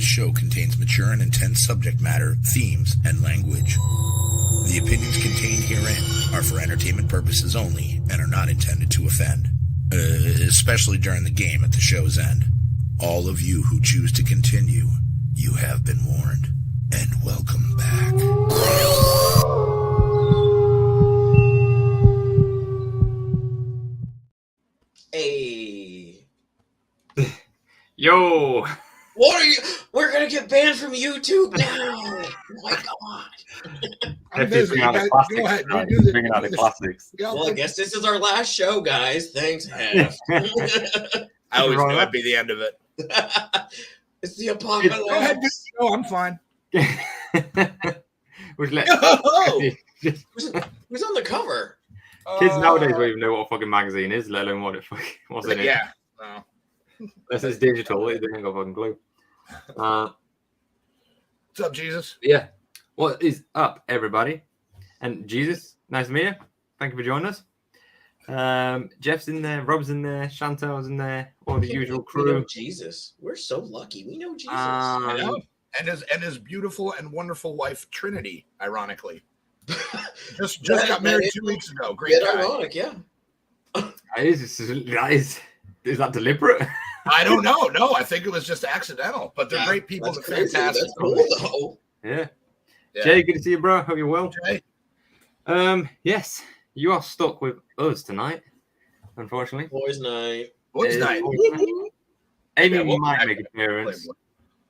show contains mature and intense subject matter, themes, and language. The opinions contained herein are for entertainment purposes only and are not intended to offend, especially during the game at the show's end. All of you who choose to continue, you have been warned, and welcome back. Hey. Yo. What are you? We're gonna get banned from YouTube now. Oh my god. I'm busy. Go ahead. Bringing out the classics. Well, I guess this is our last show, guys. Thanks, Hef. I always knew it'd be the end of it. It's the apocalypse. Go ahead. No, I'm fine. Who's on the cover? Kids nowadays don't even know what a fucking magazine is, let alone what it was in it. Yeah. No. Unless it's digital, they ain't got a fucking clue. What's up, Jesus? Yeah. What is up, everybody? And Jesus, nice to meet you. Thank you for joining us. Jeff's in there, Rob's in there, Chantel's in there, all the usual crew. We know Jesus. We're so lucky. We know Jesus. I know. And his beautiful and wonderful wife, Trinity, ironically. just got married 2 weeks ago. Great guy. Ironic, yeah. Is that deliberate? I don't know. No, I think it was just accidental. But they're great people. They're fantastic. That's cool, though. Yeah. Jay, good to see you, bro. Hope you're well. Jay. Yes, you are stuck with us tonight, unfortunately. Boys' night. Amy might make an appearance,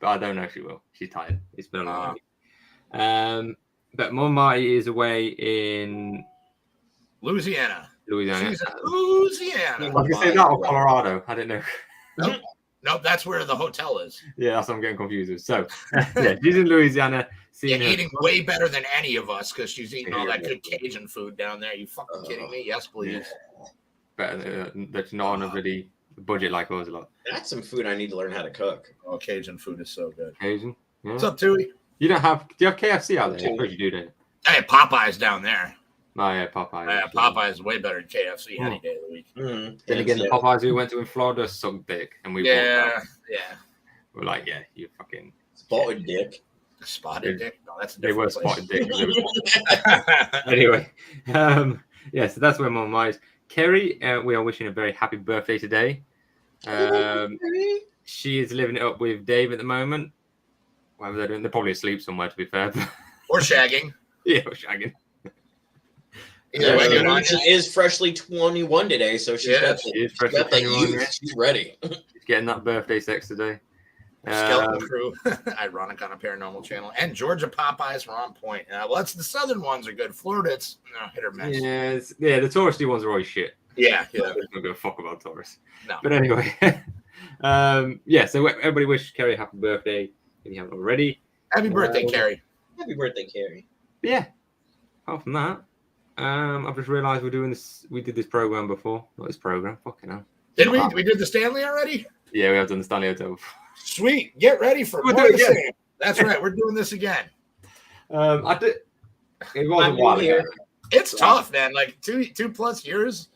but I don't know if she will. She's tired. It's been a long week. But Momma is away in Louisiana. She's in Louisiana. I was going to say that or Colorado. I didn't know. Nope, that's where the hotel is. Yeah, that's what I'm getting confused with. So, yeah, she's in Louisiana. Eating way better than any of us because she's eating all that good Cajun food down there. You fucking kidding me? Yes, please. Better that's not on a really budget like ours a lot. That's some food I need to learn how to cook. Oh, Cajun food is so good. Cajun? Yeah. What's up, Tui? Do you have KFC out there? I suppose you do, don't you? I have Popeyes down there. Oh, yeah, Popeyes. Popeyes is way better than KFC any day of the week. Mm-hmm. Then again, the Popeyes we went to in Florida sucked dick. And we we're like, yeah, you fucking... Spotted dick. Spotted dick? No, that's a they were different place. Spotted dick. Anyway, so that's where Momma is. Kerry, we are wishing a very happy birthday today. She is living it up with Dave at the moment. Whatever they're doing, they're probably asleep somewhere, to be fair. Or shagging. Yeah, or shagging. She is freshly 21 today, so she's she's ready. She's getting that birthday sex today. Skeleton Crew, ironic on a paranormal channel, and Georgia Popeyes were on point. That's the southern ones are good. Florida, it's hit or miss. Yeah, the touristy ones are always shit. Yeah. I don't give a fuck about tourists. No. But anyway, so everybody wish Kerry a happy birthday if you haven't already. Happy birthday, Kerry. Happy birthday, Kerry. Yeah. Apart from that, I've just realised we're doing this. We did this program before. Not this program. Fucking hell. Did we? We did the Stanley already? Yeah, we have done the Stanley Hotel. Sweet. Get ready for more of the same. That's right. We're doing this again. I did. It was a while ago. It's tough, man. Like 2+ years.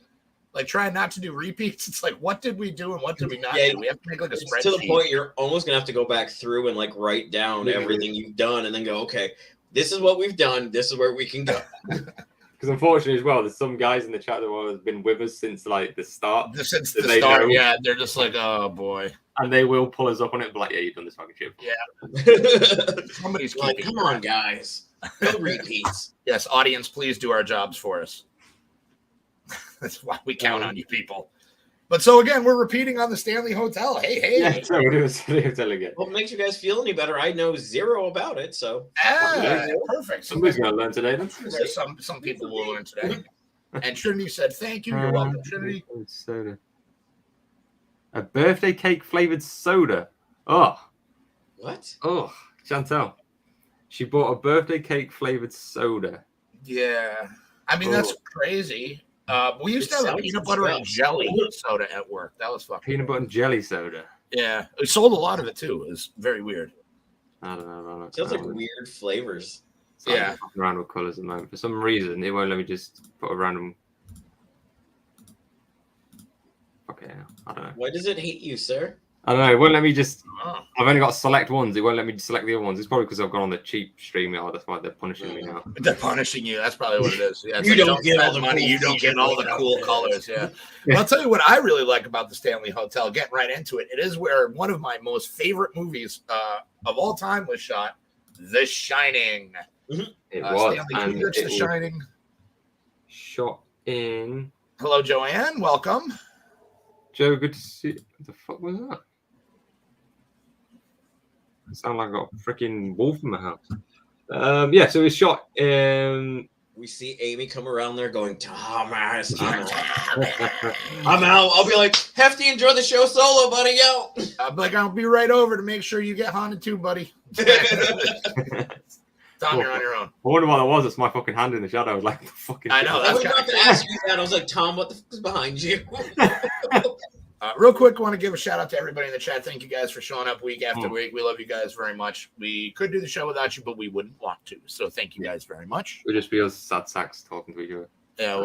Like trying not to do repeats. It's like, what did we do and what did we not do? We have to make like a spreadsheet. To the point you're almost gonna have to go back through and like write down everything you've done and then go, okay, this is what we've done. This is where we can go. Because unfortunately as well, there's some guys in the chat that have been with us since like the start. Since the start, yeah. They're just like, oh boy. And they will pull us up on it and be like, yeah, you've done this fucking shit. Yeah. Somebody's like, come on, guys. No repeats. Yes, audience, please do our jobs for us. That's why we count on you people. But so again, we're repeating on the Stanley Hotel. Hey. Yeah, so we're doing Stanley Hotel again. Well, it makes you guys feel any better. I know zero about it, so perfect. Somebody's gonna learn today then. There's some people will learn today. And Trinity said, thank you. You're welcome, Trinity. Soda. A birthday cake flavored soda. Oh. What? Oh, Chantel. She bought a birthday cake flavored soda. Yeah. I mean, that's crazy. We used to have a peanut butter and jelly soda at work. That was fucking peanut butter and jelly soda. Yeah. We sold a lot of it too. It was very weird. I don't know. It sounds like weird flavors. Yeah. Around with colors at the moment. For some reason, it won't let me just put a random. Okay, I don't know. Why does it hate you, sir? I don't know. It won't let me just. Oh. I've only got select ones. It won't let me select the other ones. It's probably because I've gone on the cheap stream. Oh, that's why they're punishing me now. They're punishing you. That's probably what it is. Yeah, it's You like, don't get all spend the money. cool You don't get all the features. cool colors. Yeah. Well, I'll tell you what I really like about the Stanley Hotel. Getting right into it, it is where one of my most favorite movies of all time was shot. The Shining. It was. Stanley And Kubrick's it The was Shining. shot in. Hello, Joanne. Welcome. Joe, good to see you. What the fuck was that? It sounded like I got a freaking wolf in my house. Yeah, so it was shot in. We see Amy come around there going, Thomas, I'm out. I'll be like, Hefty, enjoy the show solo, buddy. Yo. I'm like, I'll be right over to make sure you get haunted too, buddy. Tom, you're on your own. I wonder what that was. It's my fucking hand in the shadow. Like the fucking. I know. I was That's about to ask you that. I was like, Tom, what the fuck is behind you? Real quick, I want to give a shout out to everybody in the chat. Thank you guys for showing up week after week. We love you guys very much. We could do the show without you, but we wouldn't want to. So thank you guys very much. It would just be us sad sacks talking to each other. Yeah,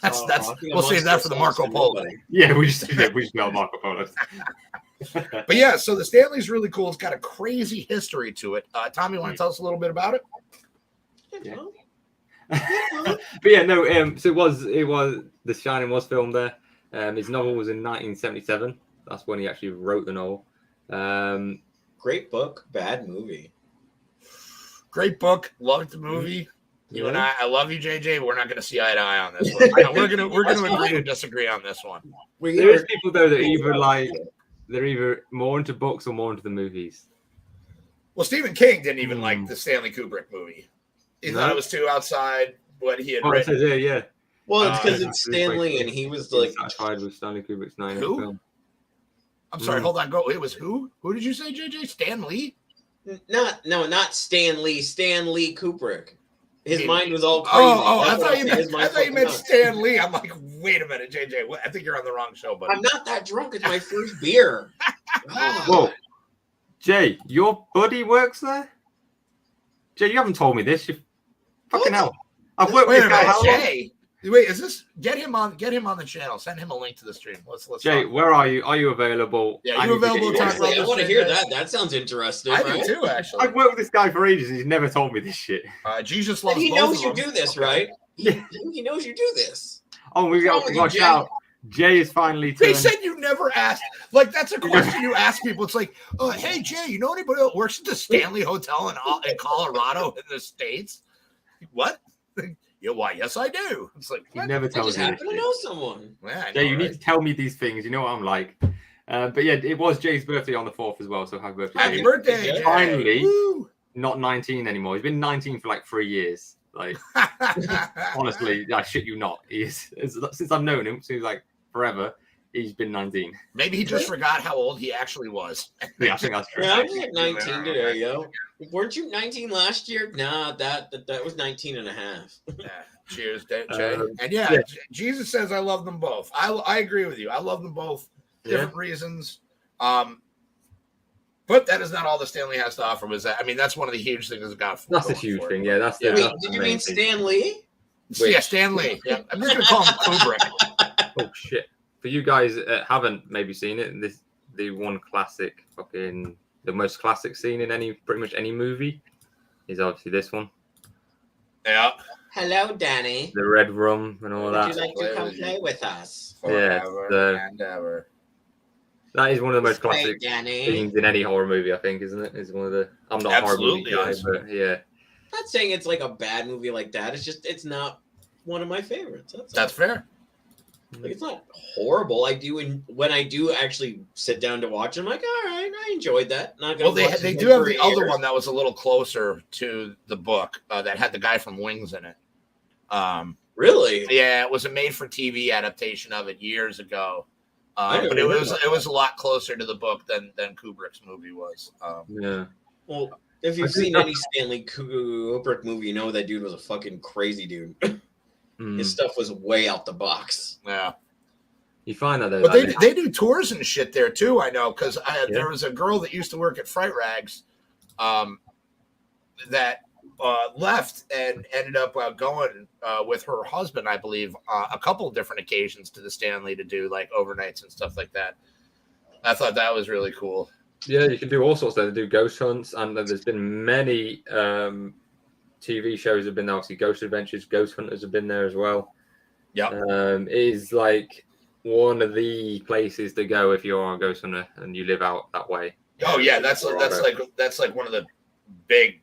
I think we'll save that for the Marco Polo. Yeah, we just got Marco Polo. But yeah, so the Stanley's really cool. It's got a crazy history to it. Tom, you want to tell us a little bit about it? Yeah. But yeah, no. So it was The Shining was filmed there. His novel was in 1977. That's when he actually wrote the novel. Great book, bad movie. Great book. Loved the movie. You and I love you, JJ. But we're not going to see eye to eye on this one. We're going to agree to disagree on this one. There is people though that they're either more into books or more into the movies. Well, Stephen King didn't even like the Stanley Kubrick movie. He thought it was too outside what he had written. Yeah. Well, it's because it's Stanley, and he was like satisfied with Stanley Kubrick's 9 Who? I'm sorry. Hold on. Go. It was who? Who did you say, JJ? Stan Lee? Not Stan Lee. Stanley Kubrick. His mind was all crazy. I thought you meant Stan Lee. I'm like, wait a minute, JJ. I think you're on the wrong show, buddy. I'm not that drunk. It's my first beer. Whoa, Jay, your buddy works there. Jay, you haven't told me this. You fucking hell. I've worked with this guy. Jay. Wait, is this? Get him on the channel. Send him a link to the stream. Let's Jay, talk. where are you? Are you available? Yeah, you available to talk about I want to hear that. That sounds interesting. I do too, actually. I've worked with this guy for ages and he's never told me this shit. Jesus loves he both knows of you them. do this, right? He knows you do this. Oh, we got to shout. Jay is finally They said you never asked. Like, that's a question you ask people. It's like, hey, Jay, you know anybody that works at the Stanley Hotel in Colorado in the States? What? Yeah, why? Yes, I do. It's like, you never tell me. I just happen to know someone. Yeah, Jay, you need to tell me these things. You know what I'm like. But yeah, it was Jay's birthday on the 4th as well. So happy birthday. Happy birthday, Jay. Finally, Woo. not 19 anymore. He's been 19 for like 3 years. Like, honestly, I shit you not. He is, since I've known him, since like forever, he's been 19. Maybe he just forgot how old he actually was. Yeah, I think that's true. Yeah, I'm like 19 today, yo. Weren't you 19 last year? Nah, that was 19 and a half. Yeah. Cheers, Jay. And Jesus says I love them both. I agree with you. I love them both. Different reasons. But that is not all the Stanley has to offer. Was that? I mean, that's one of the huge things that's got. That's a huge thing. Yeah, that's. Wait, did you mean Stan Lee? Yeah, Stan Lee. Yeah, I'm just gonna call him Kubrick. Oh shit! For you guys that haven't maybe seen it, the one classic, the most classic scene in pretty much any movie is obviously this one. Yeah. Hello, Danny. The red rum and all that. Would you like to come play with us? Forever and ever. That is one of the most Play, classic Danny. scenes in any horror movie, I think, isn't it? It's one of the. I'm not a horror movie guy, but yeah. I'm not saying it's like a bad movie like that. It's just it's not one of my favorites. That's fair. Like, it's not horrible. I do, and when I do actually sit down to watch, I'm like, all right, I enjoyed that. Not gonna. Well, they do have the other one that was a little closer to the book that had the guy from Wings in it. Really? Yeah, it was a made-for-TV adaptation of it years ago. But it was a lot closer to the book than Kubrick's movie was. Yeah. Well, if you've seen any Stanley Kubrick movie, you know that dude was a fucking crazy dude. His stuff was way out the box. Yeah. You find that though. But they do tours and shit there too. I know because there was a girl that used to work at Fright Rags, that left and ended up going with her husband, I believe, a couple of different occasions to the Stanley to do like overnights and stuff like that. I thought that was really cool. Yeah, you can do all sorts. They do ghost hunts, and there's been many TV shows have been there. Obviously, Ghost Adventures, Ghost Hunters have been there as well. Yeah, it is like one of the places to go if you're a ghost hunter and you live out that way. Oh yeah, that's like one of the big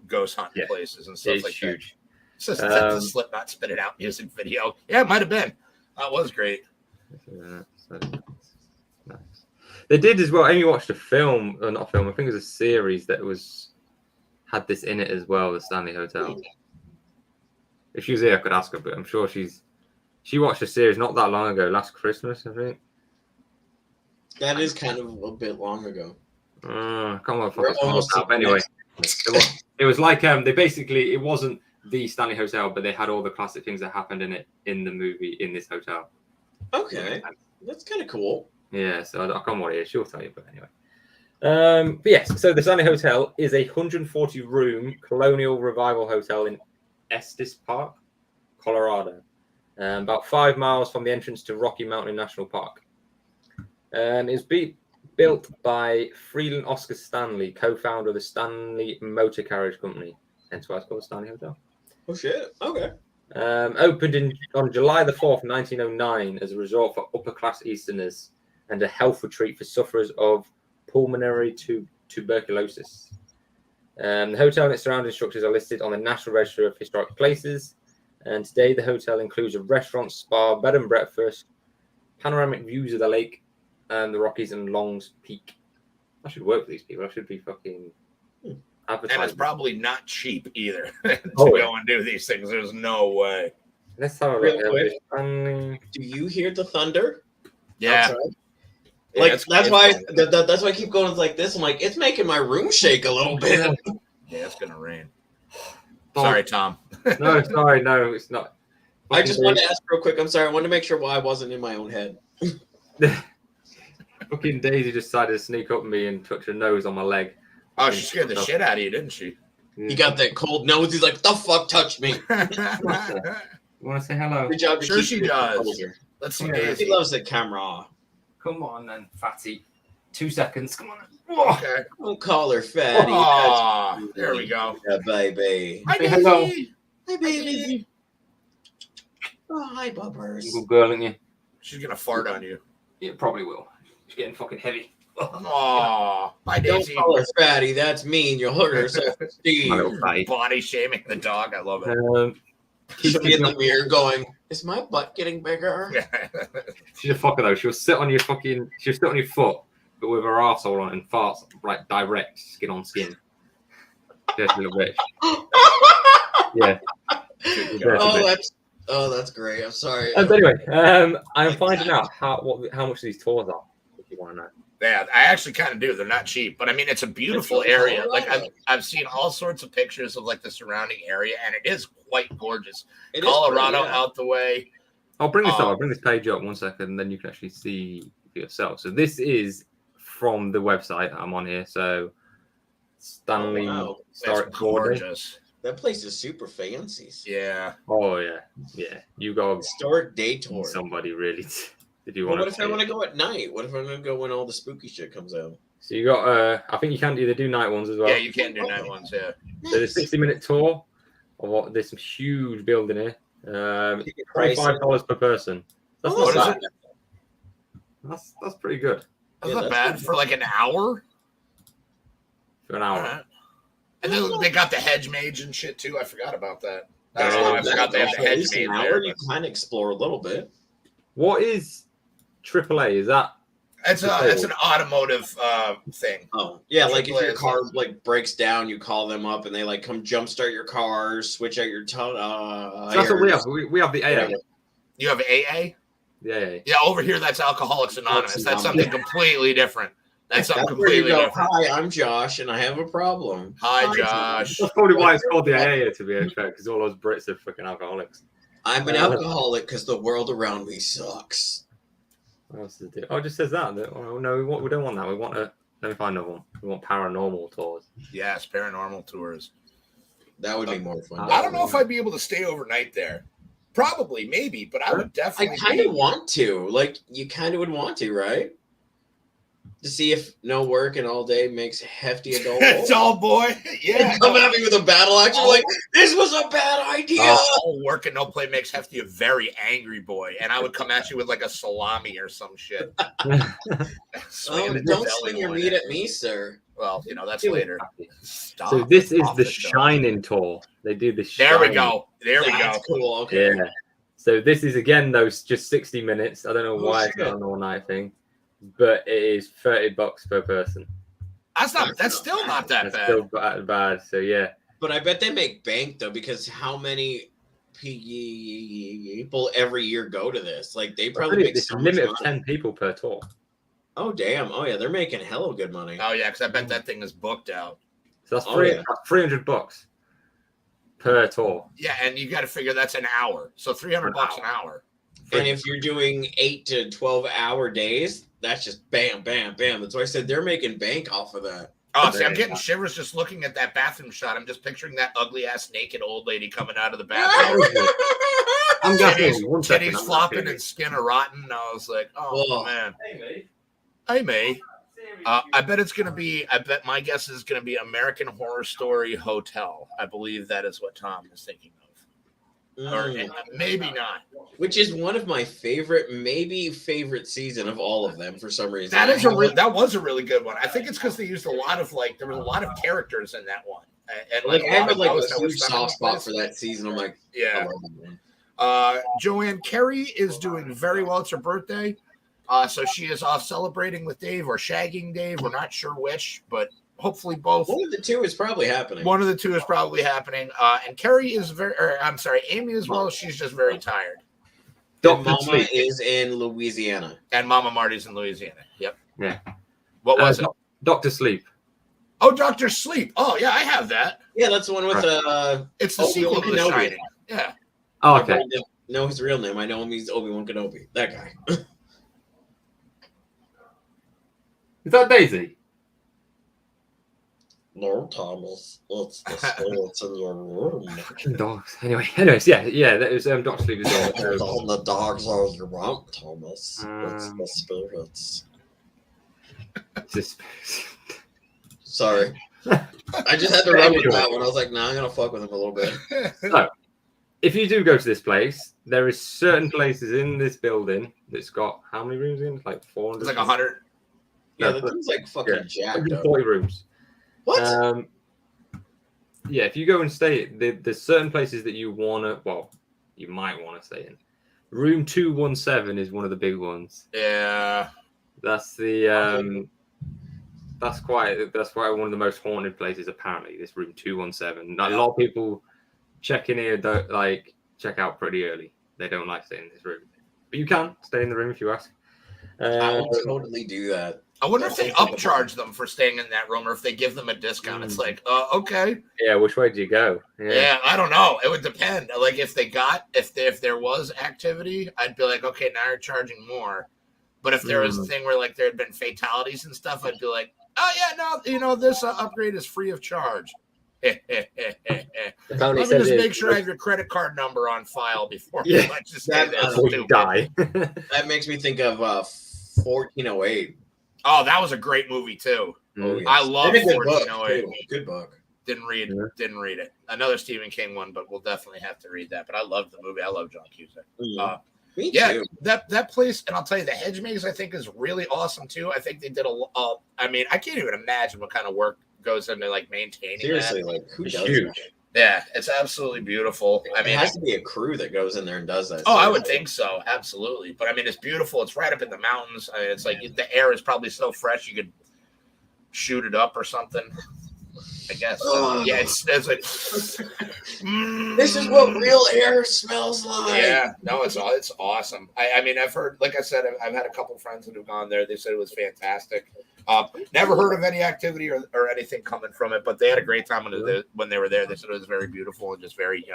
ghost hunting places and stuff it's like huge. That. It's just the Slipknot Spit It Out music video. Yeah, it might have been. That was great. So nice. They did as well. Amy watched a film, or not a film. I think it was a series that had this in it as well. The Stanley Hotel. If she was here, I could ask her, but I'm sure she watched a series not that long ago, last Christmas, I think. That is kind of a bit long ago. I can't remember if it's up. Anyway, it was like it wasn't the Stanley Hotel, but they had all the classic things that happened in it in the movie in this hotel. Okay, that's kind of cool. Yeah, so I can't remember what it is. She'll tell you, but anyway. But yes, so the Stanley Hotel is a 140-room colonial revival hotel in Estes Park, Colorado, about 5 miles from the entrance to Rocky Mountain National Park. It's built by Freeland Oscar Stanley, co-founder of the Stanley Motor Carriage Company, hence why it's called the Stanley Hotel. Oh shit! Okay. Opened on July the 4th, 1909, as a resort for upper-class Easterners and a health retreat for sufferers of pulmonary tuberculosis. The hotel and its surrounding structures are listed on the National Register of Historic Places, and today the hotel includes a restaurant, spa, bed and breakfast, panoramic views of the lake, and the Rockies and Longs Peak. I should work for these people. I should be fucking advertising. And it's probably not cheap either to go and do these things. There's no way. Let's have a look. Do you hear the thunder? Yeah. Outside? Like that's why I keep going like this. I'm like, it's making my room shake a little bit. Yeah, it's gonna rain. Sorry, Tom. No, sorry, no, it's not. I just wanted to ask real quick. I'm sorry. I wanted to make sure why I wasn't in my own head. Fucking Daisy decided to sneak up on me and touch her nose on my leg. Oh, she scared the shit out of you, didn't she? He got that cold nose. He's like, the fuck touched me. You want to say hello? Good job. Sure she does. Let's see Daisy. He loves the camera. Come on then, fatty. 2 seconds. Come on. Okay. Don't call her fatty. Oh, there we go. Yeah, baby. Hi, Say hello. Hi, baby. Oh, hi, bubbers. Good girl, isn't you? She's gonna fart on you. It probably will. She's getting fucking heavy. Oh, hi, Don't Daisy. call her fatty. That's mean. You'll hurt her self-esteem. My little fatty. Body shaming the dog. I love it. She'll be in the mirror going, is my butt getting bigger? She's a fucker though. She'll sit on your foot, but with her arsehole on and farts like direct skin on skin. Dirty little bitch. Yeah. That's great. I'm sorry. But anyway, I'm finding out how much these tours are. If you want to know. Yeah, I actually kind of do. They're not cheap, but I mean, it's a beautiful area. Like I've seen all sorts of pictures of like the surrounding area, and it is quite gorgeous. Colorado out the way. I'll bring this up. I'll bring this page up 1 second, and then you can actually see for yourself. So this is from the website I'm on here. So Stanley Historic gorgeous. That place is super fancy. Yeah. Oh yeah. You go historic day tour. Somebody really. Did you Well, want? what if I want to go at night? What if I'm going to go when all the spooky shit comes out? So you got. I think you can either do night ones as well. Yeah, you can do night ones. Yeah. So there's a 60-minute tour of what? There's some huge building here. $25 per person. That's not bad. That's pretty good. That's not bad for like an hour. For an hour. Right. And then they got the hedge mage and shit too. I forgot about that. I forgot they have the hedge mage there. You kind of explore a little bit. What is AAA? Is that? It's an automotive thing. Oh yeah, AAA, like if your car like breaks down, you call them up and they like come jumpstart your car, switch out your So that's what we have. We have the AA. You have AA? Yeah. Yeah, over here that's Alcoholics Anonymous. That's something completely different. That's something completely different. Hi, I'm Josh, and I have a problem. Hi, Josh. That's probably why it's called the AA, to be fair, because all those Brits are freaking alcoholics. I'm an alcoholic because the world around me sucks. What else does it do? Oh, it just says that. Oh, no, we don't want that. We want a. Let me find another one. We want paranormal tours. Yes, paranormal tours. That would be more fun. I don't know if I'd be able to stay overnight there. Probably, maybe, but I would definitely. I kind of want to. Like, you kind of would want to, right? to see if no working all day makes Hefty a dull It's boy. all boy. Yeah. Come at me with a battle axe. You're like, this was a bad idea. Work and no play makes Hefty a very angry boy, and I would come at you with like a salami or some shit. Don't swing your meat at me, sir. Well, that's later. Stop. So this is Off the show. Shining tour. They do the There we Shining. go. There we go. That's cool. Okay. Yeah. So this is again those just 60 minutes. I don't know Oh, why it's not an all-night thing, but it is $30 per person. That's still not that That's bad. still bad. So yeah. But I bet they make bank though, because how many people every year go to this? Like they probably make It's so a much limit of money. 10 people per tour. Oh damn! Oh yeah, they're making hella good money. Oh yeah, because I bet that thing is booked out. So that's Oh, yeah. $300 per tour. Yeah, and you got to figure that's an hour, so $300 an hour. And if you're doing 8 to 12-hour days, that's just bam, bam, bam. That's why I said they're making bank off of that. Oh, see, I'm getting shivers just looking at that bathroom shot. I'm just picturing that ugly ass naked old lady coming out of the bathroom. I'm going Titties flopping and skin are rotten. I was like, oh man. Hey, May. I bet it's going to be, my guess is going to be American Horror Story Hotel. I believe that is what Tom is thinking of. Or maybe not. Which is one of my favorite season of all of them for some reason. That was a really good one. I think it's because they used a lot of there was a lot of characters in that one. And I have a huge soft spot for that season. I'm like, yeah. Joanne Kerry is doing very well. It's her birthday. So she is off celebrating with Dave or shagging Dave. We're not sure which, but hopefully both. One of the two is probably happening. One of the two is probably happening. And Kerry is Amy as well. She's just very tired. Momma is in Louisiana. And Mama Marty's in Louisiana. Yep. Yeah. What was it? Dr. Sleep. Oh, Dr. Sleep. Oh, yeah, I have that. Yeah, that's the one with it's the sequel to The Shining. Yeah. Oh, okay. I don't know his real name. I know him. He's Obi-Wan Kenobi. That guy. Is that Daisy? Lord Thomas, it's the spirits in your room. Fucking dogs. Anyways, yeah. That was Dr. Sleep as well. All the dogs are your mom, Thomas. It's the spirits. Sorry. I just had to run with that one. I was like, nah, I'm going to fuck with him a little bit. So, if you do go to this place, there is certain places in this building that's got how many rooms in? Like 400? It's like 100. Yeah, that thing's like fucking jacked up. 140 rooms. What? Yeah, if you go and stay, there's certain places that you you might want to stay in. Room 217 is one of the big ones. Yeah. That's the that's quite one of the most haunted places apparently. This room 217. A lot of people check in here check out pretty early. They don't like staying in this room, but you can stay in the room if you ask. I would totally do that. I wonder if they upcharge them for staying in that room or if they give them a discount. It's like, okay. Yeah, which way do you go? Yeah, I don't know. It would depend. Like if there was activity, I'd be like, okay, now you're charging more. But if there was a thing where there had been fatalities and stuff, I'd be like, oh yeah, no, this upgrade is free of charge. Let me just make sure I have your credit card number on file before you die. That makes me think of 1408. Oh, that was a great movie too. Oh, yes. I love 1408. Good book. Didn't read it. Another Stephen King one, but we'll definitely have to read that. But I loved the movie. I love John Cusack. Me too. That place, and I'll tell you, the Hedge Maze I think is really awesome too. I think they did I mean, I can't even imagine what kind of work goes into maintaining. Seriously, that. Who does huge. that? Yeah, it's absolutely beautiful. I mean, it has to be a crew that goes in there and does that. Oh, I would think so. Absolutely. But I mean, it's beautiful. It's right up in the mountains. I mean, it's like the air is probably so fresh you could shoot it up or something. I guess. Yeah, it's like this is what real air smells like. Yeah, no, it's awesome. I mean, I've heard, like I said, I've had a couple friends that have gone there. They said it was fantastic. Never heard of any activity or anything coming from it, but they had a great time when they were there. They said it was very beautiful and just very,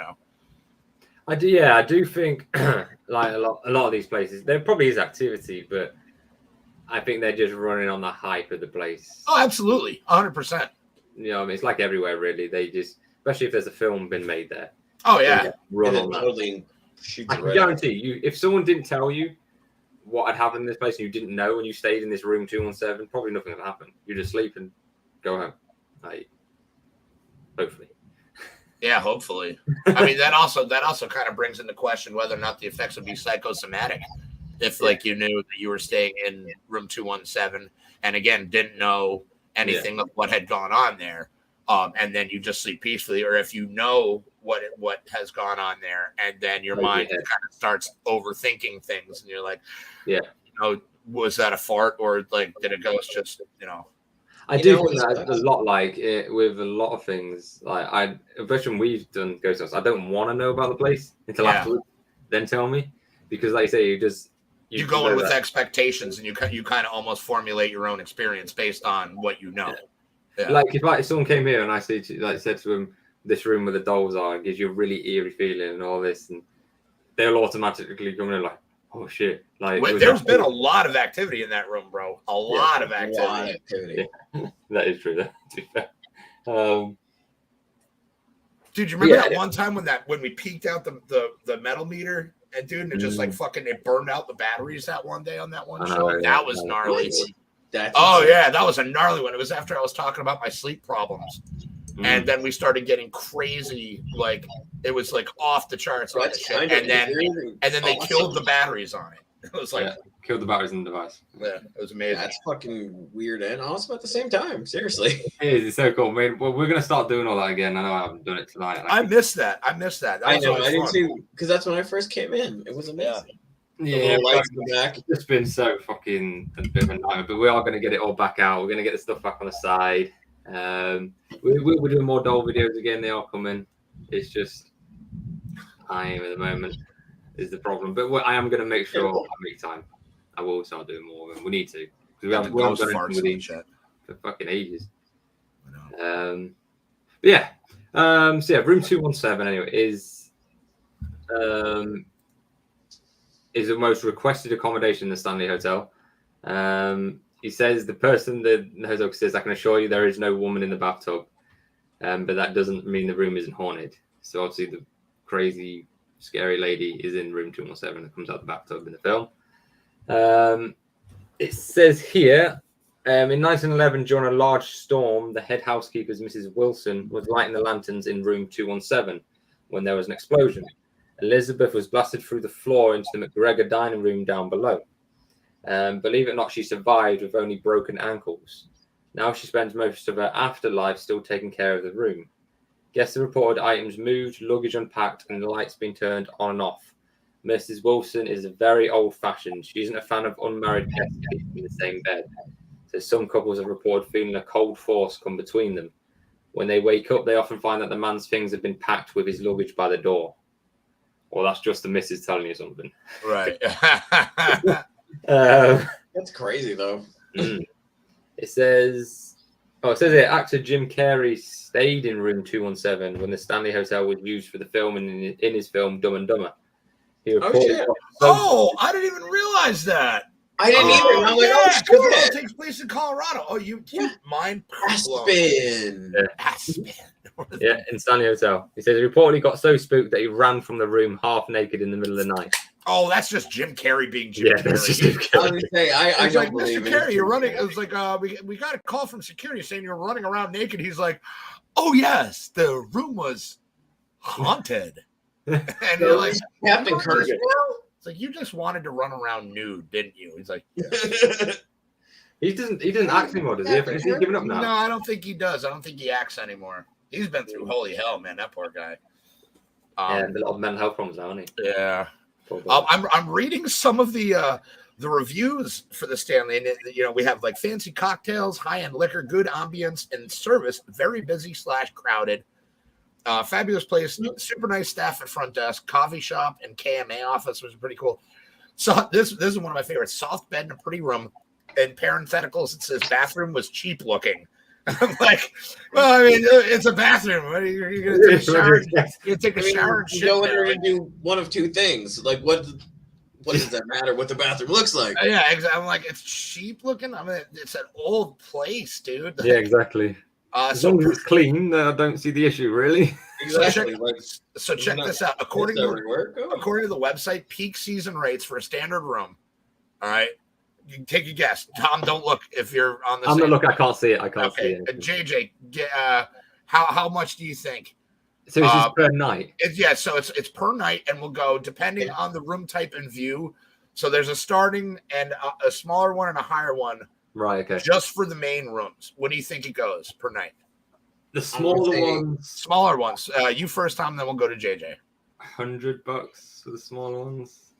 I do think like a lot of these places, there probably is activity, but I think they're just running on the hype of the place. Oh, absolutely, 100%. I mean, it's like everywhere, really. They just, especially if there's a film been made there. Oh yeah, run on that. Totally I can guarantee you, if someone didn't tell you, what had happened in this place and you didn't know and you stayed in this room 217, probably nothing would happen. You just sleep and go home. Like, hopefully. Yeah, hopefully. I mean, that also kind of brings into question whether or not the effects would be psychosomatic. If like you knew that you were staying in room 217 and again didn't know anything of what had gone on there, and then you just sleep peacefully, or if you know what has gone on there, and then your mind kind of starts overthinking things, and you're like, was that a fart, or like did a ghost just, I do think that a lot, like with a lot of things, like especially when we've done ghost house, I don't want to know about the place until afterwards, then tell me, because like I say, you go in with expectations, and you kind of almost formulate your own experience based on what you know. Yeah. Like if someone came here and I said to him, this room where the dolls are, it gives you a really eerie feeling and all this, and they'll automatically come in like, oh shit! Like there's been a lot of activity in that room, bro. A lot of activity. Yeah. That is true. Dude, you remember that one time when we peeked out the metal meter, and dude, and it just like fucking it burned out the batteries that one day on that one show. That was gnarly. That was a gnarly one. It was after I was talking about my sleep problems. And then we started getting crazy, like it was like off the charts on the shit. And then they killed the batteries on it. It was like killed the batteries in the device. Yeah, it was amazing. That's fucking weird and awesome at the same time. Seriously, it is. It's so cool, man. Well, we're gonna start doing all that again. I know I haven't done it tonight. I missed that. I know. I didn't see, because that's when I first came in. It was amazing. Yeah, lights in the back. It's been so fucking a bit of a nightmare, but we are going to get it all back out. We're going to get the stuff back on the side. We're doing more doll videos again. They are coming. It's just time at the moment is the problem. But I am going to make sure I make time. I will start doing more of them. We need to. Because we haven't done anything with each for fucking ages. So yeah, room 217 anyway is the most requested accommodation in the Stanley Hotel. He says the person the hotel says, I can assure you there is no woman in the bathtub, but that doesn't mean the room isn't haunted. So obviously the crazy, scary lady is in room 217 that comes out the bathtub in the film. It says here, in 1911, during a large storm, the head housekeeper's Mrs. Wilson was lighting the lanterns in room 217 when there was an explosion. Elizabeth was blasted through the floor into the McGregor dining room down below. Believe it or not, she survived with only broken ankles. Now she spends most of her afterlife still taking care of the room. Guests have reported items moved, luggage unpacked, and the lights being turned on and off. Mrs. Wilson is very old-fashioned. She isn't a fan of unmarried guests sleeping in the same bed. So some couples have reported feeling a cold force come between them. When they wake up, they often find that the man's things have been packed with his luggage by the door. Well, that's just the missus telling you something. Right. That's crazy, though. It says here, actor Jim Kerry stayed in room 217 when the Stanley Hotel was used for the film and in his film Dumb and Dumber. He reported I didn't even realize that. I didn't either. I'm like, because it all takes place in Colorado. Oh, you mind Aspen. Yeah, in Stanley Hotel. He says he reportedly got so spooked that he ran from the room half naked in the middle of the night. Oh, that's just Jim Carrey being Jim Carrey. That's just Jim Carrey. I don't like, believe Mr. Kerry, you're running. It was like, we got a call from security saying you're running around naked. He's like, oh, yes, the room was haunted. And you're like, Captain Kirk. It's like, you just wanted to run around nude, didn't you? He's like, He didn't act anymore, does he? Is he giving up now? No, I don't think he does. I don't think he acts anymore. He's been through holy hell, man. That poor guy. And a lot of mental health problems now, hasn't he? Yeah. I'm reading some of the reviews for the Stanley, and we have like fancy cocktails, high-end liquor, good ambience, and service. Very busy / crowded. Fabulous place, super nice staff at front desk, coffee shop, and KMA office, which is pretty cool. So this is one of my favorites. Soft bed in a pretty room. In parentheticals, it says bathroom was cheap looking. I'm like, well, I mean, it's a bathroom. What are you going to take a shower? You're going to take a shower and shit. Go in there and do one of two things. Like, what does that matter what the bathroom looks like? Yeah, exactly. I'm like, it's cheap looking. I mean, it's an old place, dude. Yeah, exactly. As long as it's clean, I don't see the issue, really. Exactly. So check this out. According to the website, peak season rates for a standard room All right. You can take a guess. Tom, don't look if you're on the I'm same. not looking. I can't see it. I can't see Okay. it. JJ, how much do you think? So is this per night? So it's per night, and we'll go depending on the room type and view. So there's a starting and a smaller one and a higher one. Right. Okay. Just for the main rooms. What do you think it goes per night? The smaller ones. You first, Tom, then we'll go to JJ. $100 for the smaller ones.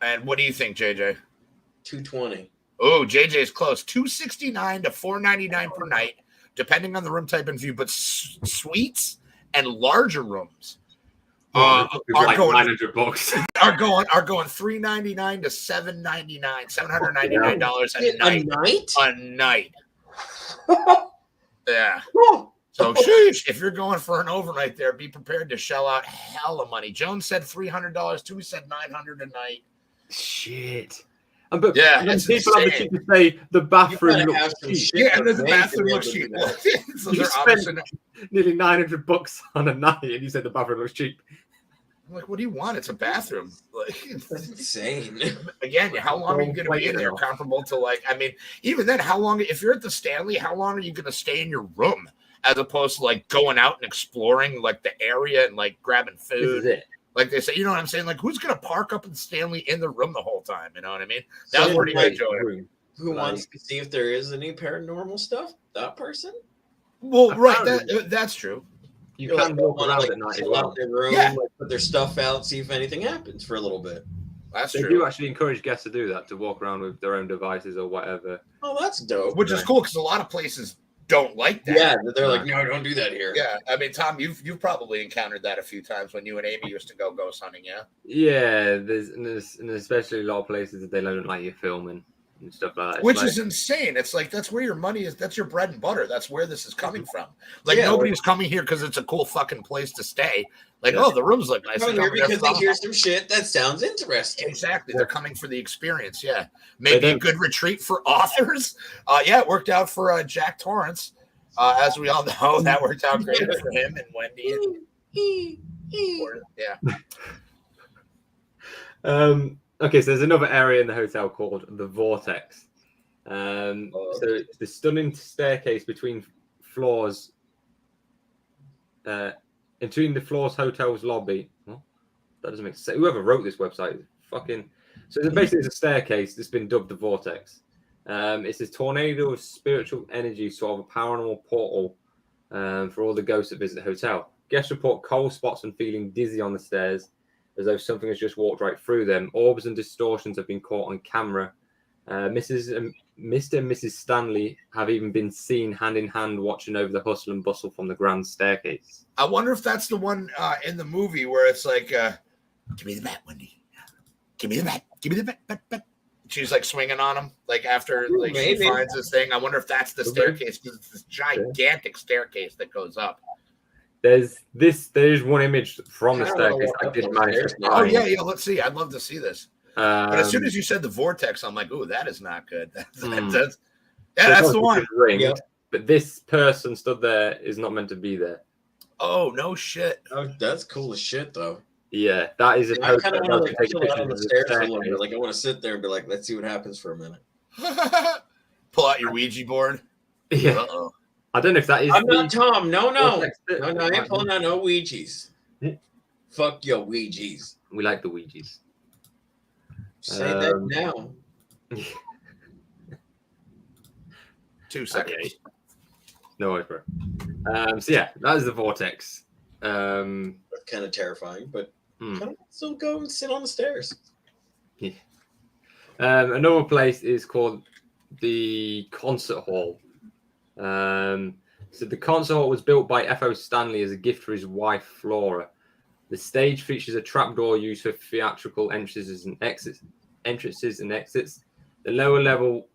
And what do you think, JJ? $220. Oh, JJ's close. $269 to $499 per night, depending on the room type and view. But suites and larger rooms are going $900. Are going $399 to $799, $799 a night. Yeah. So, sheesh, if you're going for an overnight there, be prepared to shell out hella money. Jones said $300. Two said $900 a night. Shit. But yeah, people have the cheek to say the bathroom looks cheap. Yeah, and the bathroom looks cheap. So you spent nearly $900 on a night, and you said the bathroom looks cheap. I'm like, what do you want? It's a bathroom. Like, that's insane. Again, how long are you going to be in there? Comparable to even then, how long? If you're at the Stanley, how long are you going to stay in your room as opposed to going out and exploring the area and grabbing food? This is it. Like they say, you know what I'm saying? Who's going to park up in Stanley in the room the whole time? You know what I mean? That's where you enjoy it. Who wants to see if there is any paranormal stuff? That person? Well, right. That's true. You can walk around at night as well. Their room, put their stuff out, see if anything happens for a little bit. That's true. They do actually encourage guests to do that, to walk around with their own devices or whatever. Oh, that's dope. Which is cool because a lot of places don't like that. Yeah, they're like, no, don't do that here. Yeah, I mean, Tom, you've probably encountered that a few times when you and Amy used to go ghost hunting, yeah? Yeah, there's especially a lot of places that they don't like you filming and stuff like that. Which is insane. It's that's where your money is. That's your bread and butter. That's where this is coming from. Nobody's coming here because it's a cool fucking place to stay. Oh, the rooms look nice. Coming here because they hear some shit that sounds interesting. Exactly. They're coming for the experience. Yeah. Maybe a good retreat for authors. Yeah, it worked out for Jack Torrance. As we all know, that worked out great for him and Wendy. Okay, so there's another area in the hotel called the Vortex. So it's the stunning staircase between floors. Between the floors, hotel's lobby. Well, that doesn't make sense. Whoever wrote this website, fucking. So basically, it's a staircase that's been dubbed the Vortex. It's a tornado of spiritual energy, sort of a paranormal portal for all the ghosts that visit the hotel. Guests report cold spots and feeling dizzy on the stairs, as though something has just walked right through them. Orbs and distortions have been caught on camera. Mr. and Mrs. Stanley have even been seen hand in hand watching over the hustle and bustle from the grand staircase. I wonder if that's the one in the movie where it's give me the bat, Wendy. Give me the bat. Give me the bat. She's swinging on him after she finds this thing. I wonder if that's the staircase because it's this gigantic staircase that goes up. There's one image from the staircase I didn't manage to find. Oh yeah. Let's see. I'd love to see this. But as soon as you said the vortex, I'm like, ooh, that is not good. That's the one. Ringed, but this person stood there is not meant to be there. Oh no shit. Oh, that's cool as shit though. Yeah, that is. I kind of want to chill out on the stairs for a little bit. I want to sit there and be like, let's see what happens for a minute. Pull out your Ouija board. Yeah. Uh-oh. I don't know if that is. I'm not Tom. No, I ain't pulling out no Ouijas. Fuck your Ouijas. We like the Ouijas. Say that now. 2 seconds. Okay. No worries, bro. So yeah, that is the vortex. That's kind of terrifying, but kind of still go and sit on the stairs. Yeah. Another place is called the Concert Hall. So the concert hall was built by F.O. Stanley as a gift for his wife Flora. The stage features a trapdoor used for theatrical entrances and exits. The lower level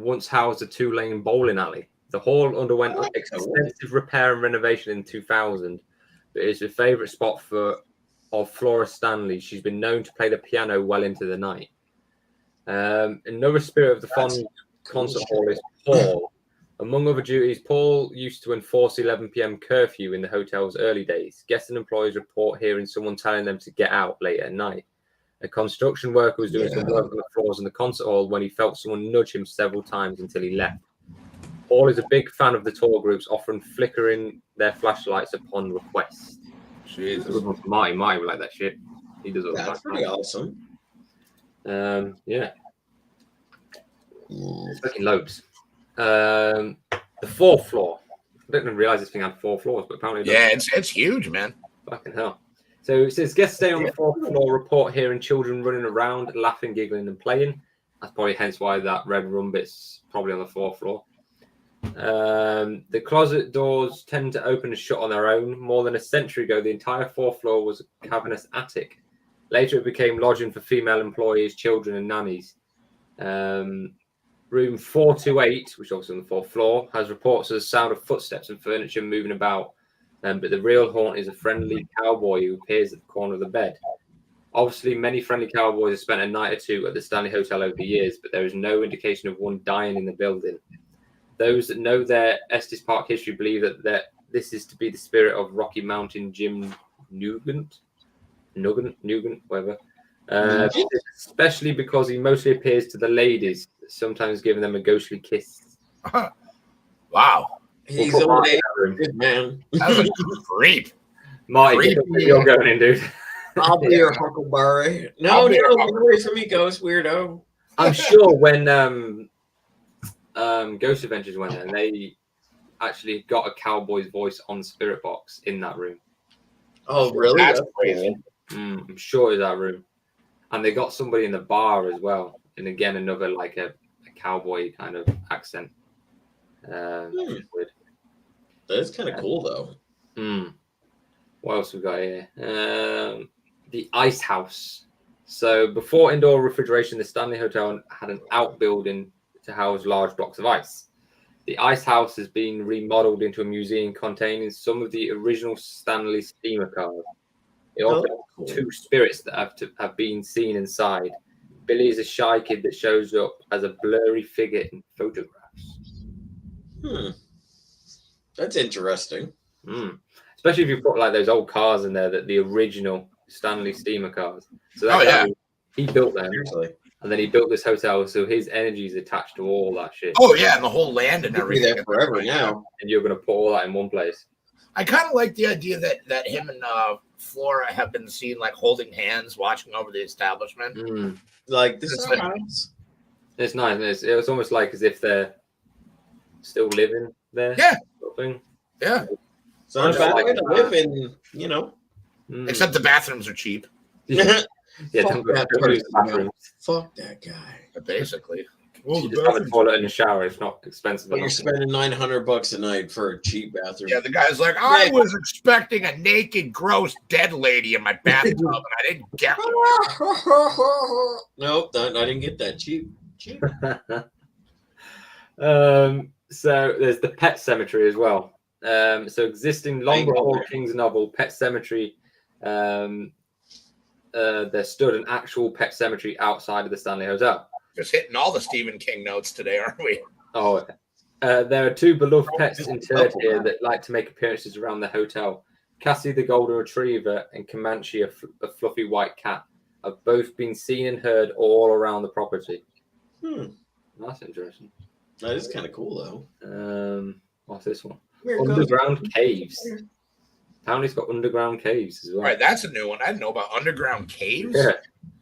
once housed a 2-lane bowling alley. The hall underwent extensive repair and renovation in 2000, but it's a favourite spot of Flora Stanley. She's been known to play the piano well into the night. Another spirit of the fond concert hall is Paul. Among other duties, Paul used to enforce 11 p.m. curfew in the hotel's early days. Guests and employees report hearing someone telling them to get out late at night. A construction worker was doing some work on the floors in the concert hall when he felt someone nudge him several times until he left. Paul is a big fan of the tour groups, often flickering their flashlights upon request. Jesus. Marty would like that shit. He does all that. That's pretty awesome. Yeah. It's fucking loads. The fourth floor. I didn't realize this thing had 4 floors, but apparently it's huge, man. Fucking hell. So it says guests stay on the 4th floor report hearing children running around, laughing, giggling, and playing. That's probably hence why that red room bit's probably on the 4th floor. The closet doors tend to open and shut on their own. More than a century ago, the entire 4th floor was a cavernous attic. Later, it became lodging for female employees, children, and nannies. Room 428, which is also on the 4th floor, has reports of the sound of footsteps and furniture moving about. But the real haunt is a friendly cowboy who appears at the corner of the bed. Obviously, many friendly cowboys have spent a night or two at the Stanley Hotel over the years, but there is no indication of one dying in the building. Those that know their Estes Park history believe that this is to be the spirit of Rocky Mountain Jim Nugent, whatever. Especially because he mostly appears to the ladies, sometimes giving them a ghostly kiss. Wow. He's a good man. That's a creep. Marty, you're going in, dude. I'll be your Huckleberry. No, get away from me, ghost weirdo. I'm sure when Ghost Adventures went there, they actually got a cowboy's voice on Spirit Box in that room. Oh, really? That's crazy. I'm sure it's that room. And they got somebody in the bar as well. And again, another like a cowboy kind of accent. Weird. That's kind of cool, though. What else we got here? The ice house. So before indoor refrigeration, the Stanley Hotel had an outbuilding to house large blocks of ice. The ice house has been remodeled into a museum containing some of the original Stanley steamer cars. It also has 2 spirits that have been seen inside. Billy is a shy kid that shows up as a blurry figure in photographs. That's interesting. Especially if you put like those old cars in there, that the original Stanley steamer cars. So that he built them, and then he built this hotel. So his energy is attached to all that shit. Oh yeah, and the whole land and everything. Be there forever now. And you're going to put all that in one place. I kind of like the idea that him and Flora have been seen like holding hands, watching over the establishment. Like this is nice. It's nice. It's almost like as if they're still living there. Yeah. Sort of thing. Yeah. It's not a bad way to live in, you know. Except the bathrooms are cheap. Yeah, Fuck that guy. Basically. Well, you just have a toilet and a shower. It's not expensive. You're spending $900 a night for a cheap bathroom. Yeah, the guy's like, I was expecting a naked, gross, dead lady in my bathtub, and I didn't get one. Nope, I didn't get that cheap. So there's the pet cemetery as well. So existing long before King's novel, Pet Cemetery, there stood an actual pet cemetery outside of the Stanley Hotel. Just hitting all the Stephen King notes today, aren't we? Oh, okay. There are 2 beloved pets interred here that like to make appearances around the hotel. Cassie the golden retriever and Comanche, a fluffy white cat, have both been seen and heard all around the property. That's interesting. That is kind of cool, though. What's this one? Underground caves. Apparently, it's got underground caves as well. Right, that's a new one. I didn't know about underground caves. Yeah.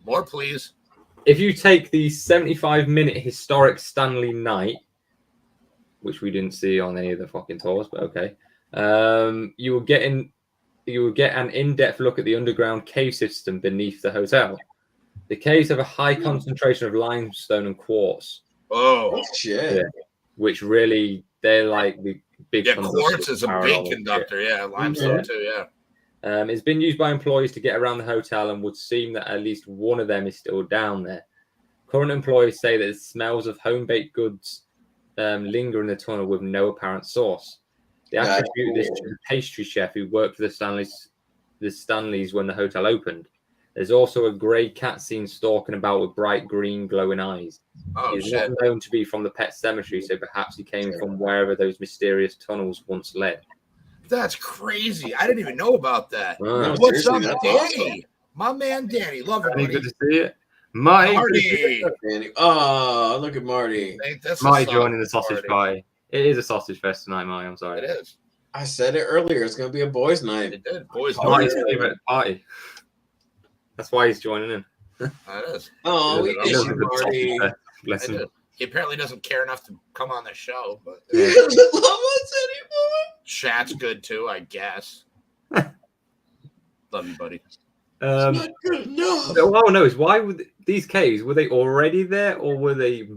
More, please. If you take the 75-minute historic Stanley night, which we didn't see on any of the fucking tours, but okay, you will get an in-depth look at the underground cave system beneath the hotel. The caves have a high concentration of limestone and quartz. Oh shit! Yeah, which really they're like the big. Yeah, quartz is a big conductor. Yeah, limestone too. Yeah. It's been used by employees to get around the hotel and would seem that at least one of them is still down there. Current employees say that the smells of home-baked goods linger in the tunnel with no apparent source. They attribute this to the pastry chef who worked for the Stanleys when the hotel opened. There's also a grey cat seen stalking about with bright green glowing eyes. He's not known to be from the pet cemetery, so perhaps he came from wherever those mysterious tunnels once led. That's crazy. I didn't even know about that. Wow. What's up, Danny? My man Danny, love you, Danny, buddy. good to see you. Marty, Marty, Danny. Oh, look at Marty. Ain't this a Marty sausage joining the sausage party? party. It is a sausage fest tonight, Marty. I'm sorry. It is. I said it earlier. It's gonna be a boys' night. It did. Boys, Marty's party. favorite party. That's why he's joining in. That is. Oh, we He miss doesn't you, do the sausage Marty. fest. Bless I him. do. He apparently doesn't care enough to come on the show, but He doesn't love us anymore. chat's good too, I guess. Love you, buddy. It's not good enough. What I want to know is why these caves, were they already there or were they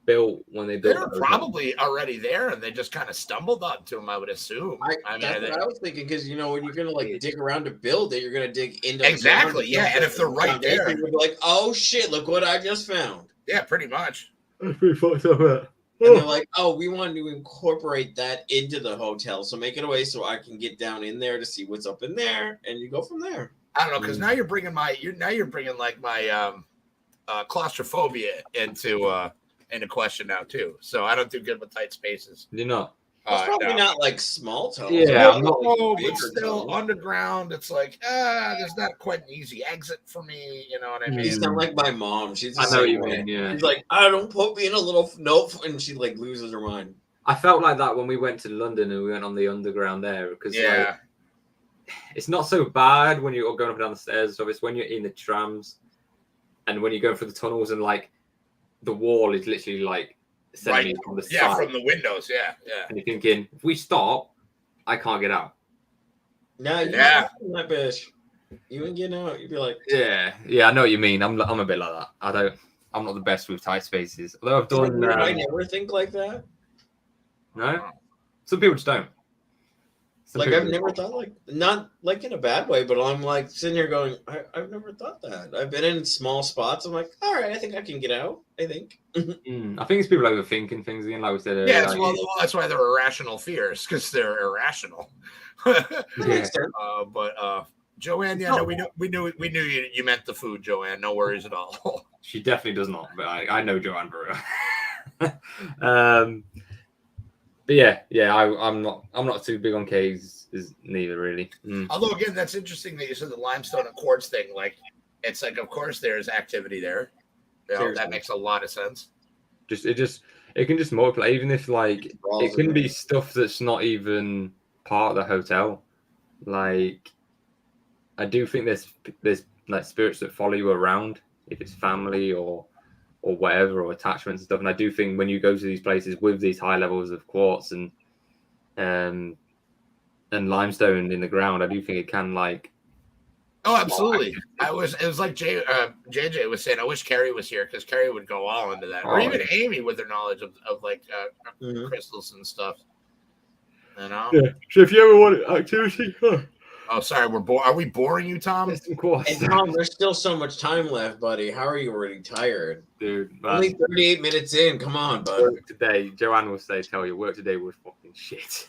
built when they They built were the hotel? probably already there, and they just kind of stumbled onto them, I would assume. That's what I was thinking, because you know when you're gonna like dig around to build it, you're gonna dig into Exactly, the ground yeah, and if they're right there, you're like, oh shit, look what I just found. yeah, pretty much. That's pretty fucked up, man. And they're like, oh, we want to incorporate that into the hotel, so make it a way so I can get down in there to see what's up in there, and you go from there. I don't know, because now you're bringing my claustrophobia into question now too. So I don't do good with tight spaces. You're not. It's probably No. not like small tunnels. Yeah, It's I'm not not- like but bigger still tunnels. underground. It's like there's not quite an easy exit for me. You know what I You mean? sound like my mom. She's the I know what same you way. mean, yeah. She's like, I don't put me in a little nope, and she like loses her mind. I felt like that when we went to London and we went on the underground there because Yeah, it's not so bad when you're going up and down the stairs. So it's when you're in the trams and when you're going through the tunnels and like the wall is literally like centimeters from the side. from the windows. Yeah. And you're thinking, if we stop, I can't get out. Now you Yeah. that bitch. You ain't getting out. You'd be like, Yeah, I know what you mean. I'm a bit like that. I'm not the best with tight spaces. Although I've done. I never think like that. No, some people just don't. Some Like people I've never thought like not like in a bad way, but I'm like sitting here going, I've never thought that. I've been in small spots. I'm like, all right, I think I can get out. I think. I think it's people overthinking things again, like we said earlier. Yeah, like, that's why they're irrational fears, because they're irrational. That makes sense. But Joanne, yeah, no, we knew you meant the food, Joanne. No worries at all. She definitely does not, but I know Joanne very well. But yeah, I'm not too big on caves, is neither really. Although again, that's interesting that you said the limestone and quartz thing. Like, it's like, of course, there's activity there. You know, that makes a lot of sense. It can just multiply, even if like it can be stuff that's not even part of the hotel. Like, I do think there's like spirits that follow you around, if it's family or whatever, or attachments and stuff. And I do think when you go to these places with these high levels of quartz and limestone in the ground, I do think it can like. Oh, absolutely. It was like JJ was saying, I wish Kerry was here, because Kerry would go all into that. Or even Amy with their knowledge of like crystals and stuff. You know? Yeah. So if you ever want activity, Oh, sorry, are we boring you, Tom? of course. And Tom, there's still so much time left, buddy. How are you already tired? Dude, Only 38 minutes in. Come on, bud. work today, Joanne will tell you, work today was fucking shit.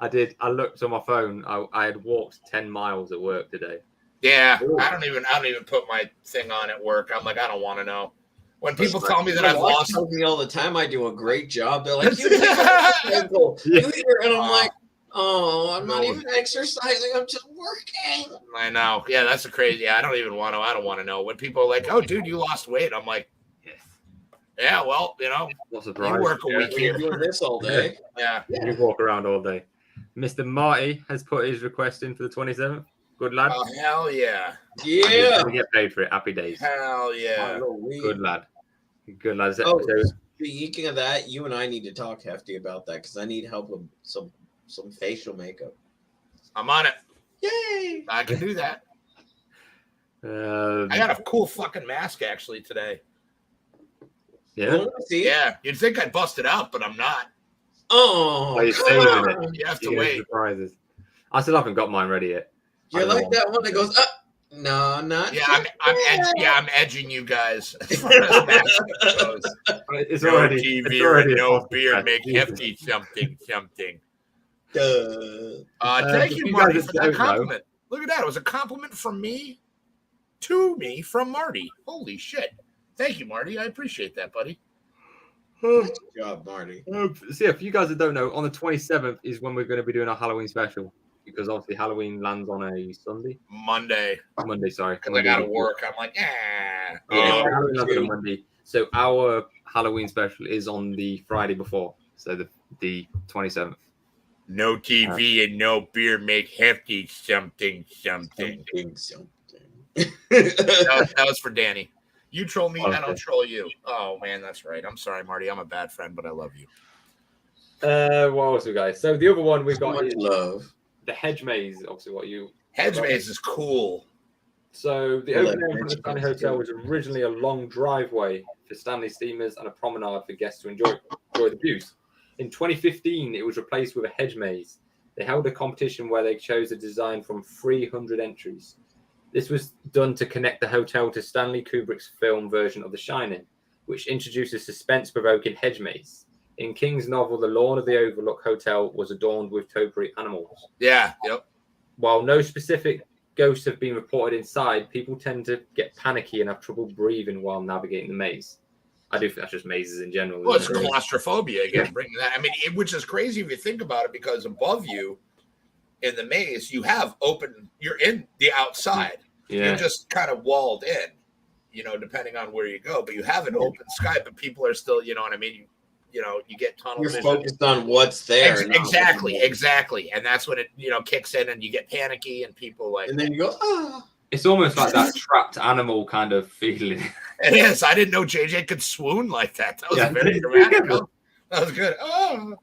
I looked on my phone. I had walked 10 miles at work today. Yeah, I don't even put my thing on at work. I'm like, I don't want to know. When people tell me that I've lost, tells me all the time I do a great job. They're like, you here, and I'm like, oh, I'm not even exercising. I'm just working. I know. Yeah, that's a crazy. I don't want to know. When people are like, oh, dude, you lost weight. I'm like, yeah, well, you know, Not you surprised. work a week You're here. doing this all day. Yeah. You walk around all day. Mr. Marty has put his request in for the 27th. Good lad. Oh, hell yeah. Yeah. We get paid for it. Happy days. Hell yeah. Good lad. Good lad. Oh, speaking of that, you and I need to talk hefty about that, because I need help with some facial makeup. I'm on it. Yay! I can do that. I got a cool fucking mask actually today. Yeah. See? Yeah. You'd think I'd bust it out, but I'm not. Oh, You're come saving on. it. You have to You get wait. Surprises. I still haven't got mine ready yet. You're like that one that goes, no, not. Yeah, I'm edging you guys. For this mask shows. It's No already. TV It's already and a no podcast. beer make Jesus. hefty something. Duh. Thank if you, you Marty, guys for don't that know- compliment. Look at that. It was a compliment from me to me from Marty. Holy shit. Thank you, Marty. I appreciate that, buddy. Good job, Marty. So yeah, for you guys that don't know, on the 27th is when we're going to be doing our Halloween special. because obviously Halloween lands on a Sunday. Monday. Monday, sorry. Because I got to work. I'm like, Halloween lands on a Monday. So our Halloween special is on the Friday before. So the 27th. No TV and no beer make Hefty something. That was for Danny. You troll me, I don't troll you. Oh man, that's right. I'm sorry, Marty. I'm a bad friend, but I love you. What else we got? So the other one we've got is love. the hedge maze. Obviously, hedge maze is cool. So the open area from the Stanley Hotel was originally a long driveway for Stanley steamers and a promenade for guests to enjoy the views. In 2015, it was replaced with a hedge maze. They held a competition where they chose a design from 300 entries. This was done to connect the hotel to Stanley Kubrick's film version of The Shining, which introduced a suspense-provoking hedge maze. In King's novel, the lawn of the Overlook Hotel was adorned with topiary animals. Yeah, yep. While no specific ghosts have been reported inside, people tend to get panicky and have trouble breathing while navigating the maze. I do think that's just mazes in general. Well, it's claustrophobia again, bringing that. I mean, which is crazy if you think about it, because above you in the maze, you have open, you're in the outside. Yeah. You're just kind of walled in, depending on where you go, but you have an open sky, but people are still, you know what I mean? You get tunnel vision. You're focused on what's there. Exactly. And that's when it, kicks in and you get panicky and people like. And then you go, ah. It's almost like that trapped animal kind of feeling. It is. I didn't know JJ could swoon like that. That was very dramatic. That was good. Oh,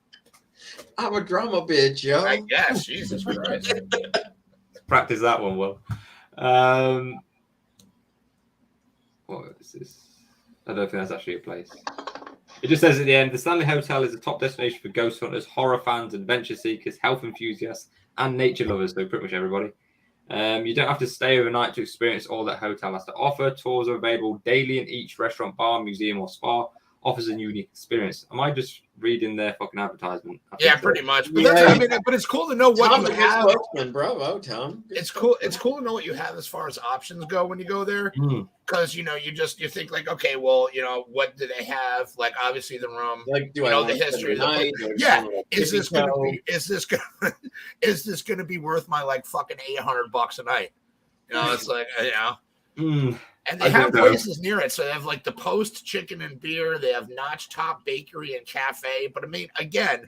I'm a drama bitch, yo. I guess. Jesus Christ. Practice that one well. What is this? I don't think that's actually a place. It just says at the end, the Stanley Hotel is a top destination for ghost hunters, horror fans, adventure seekers, health enthusiasts, and nature lovers. So pretty much everybody. You don't have to stay overnight to experience all that hotel has to offer. Tours are available daily in each restaurant, bar, museum, or spa. Offers a unique experience. Am I just reading their fucking advertisement? Yeah, pretty much. But but it's cool to know what you have. Bravo, Tom. It's cool. It's cool to know what you have as far as options go when you go there, because you think like, okay, well, what do they have? Like, obviously the room, like, do the history of the night? Yeah, is this going to be worth my like fucking $800 a night? It's like And they have places near it. So they have like the Post Chicken and Beer. They have Notch Top Bakery and Cafe. But I mean, again,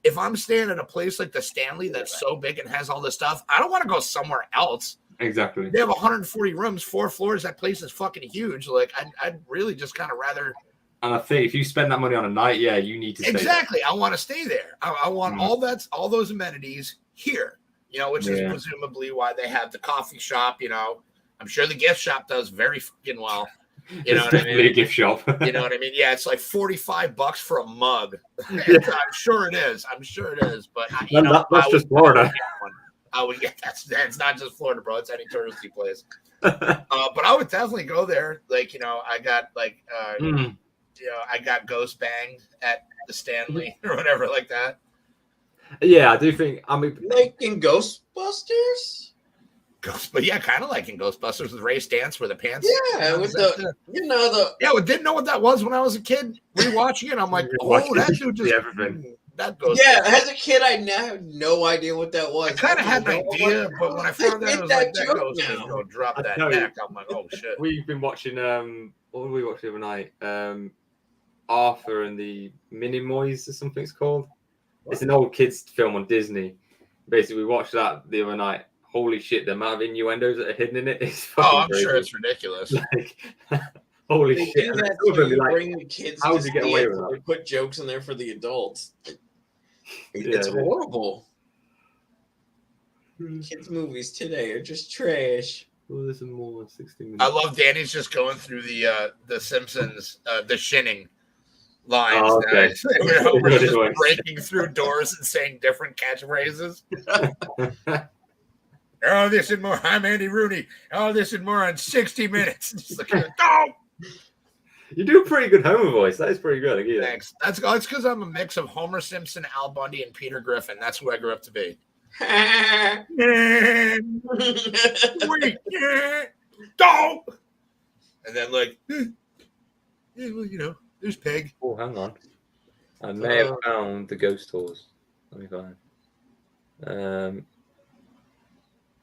if I'm staying at a place like the Stanley that's so big and has all this stuff, I don't want to go somewhere else. Exactly. They have 140 rooms, 4 floors. That place is fucking huge. Like, I'd really just kind of rather. And I think if you spend that money on a night, you need to stay exactly. there. I want to stay there. I want all those amenities here, which is presumably why they have the coffee shop, I'm sure the gift shop does very fucking well. It's definitely a gift shop. You know what I mean? Yeah, it's like $45 for a mug. I'm sure it is. But that's just Florida. I would get that's not just Florida, bro. It's any touristy place. But I would definitely go there. Like, I got like I got ghost banged at the Stanley or whatever like that. Yeah, I do think like in Ghostbusters. But kind of like in Ghostbusters with Ray Stantz, where the pants. Yeah, with I didn't know what that was when I was a kid. Rewatching it, I'm like, that dude just everything. That goes. Yeah, as a kid, I had no idea what that was. I kind of had an idea, but when I found out, I was like, that goes to drop that neck. I'm like, oh shit. We've been watching. What did we watch the other night? Arthur and the Minimoys or something it's called. What? It's an old kids film on Disney. Basically, we watched that the other night. Holy shit, the amount of innuendos that are hidden in it is fucking I'm crazy. Sure it's ridiculous. Holy shit. Bring the kids how did you get away with that? Put jokes in there for the adults. It's horrible. Kids' movies today are just trash. Oh, there's some more than 60 minutes. I love Danny's just going through the Simpsons, the shinning lines. Oh, okay. We're just breaking through doors and saying different catchphrases. Oh, this and more. I'm Andy Rooney. Oh, this and more on 60 Minutes. Just like, go. You do a pretty good Homer voice. That is pretty good. Again. Thanks. That's because I'm a mix of Homer Simpson, Al Bundy, and Peter Griffin. That's who I grew up to be. Wait, don't. And then like, there's Peg. Oh, hang on. I may have found the ghost tours. Let me find.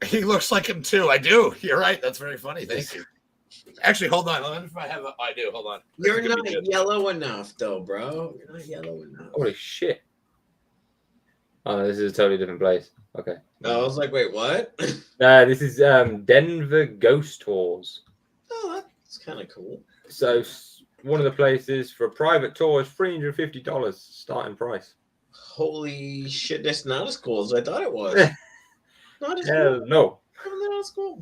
He looks like him too. I do. You're right. That's very funny. Thank you. Actually, hold on. Let me if I have I do. Hold on. You're not yellow enough, though, bro. You're not yellow enough. Holy shit. Oh, no, this is a totally different place. Okay. I was like, wait, what? This is Denver Ghost Tours. Oh, that's kind of cool. So one of the places for a private tour is $350 starting price. Holy shit, that's not as cool as I thought it was. Not as cool. No. Not as cool.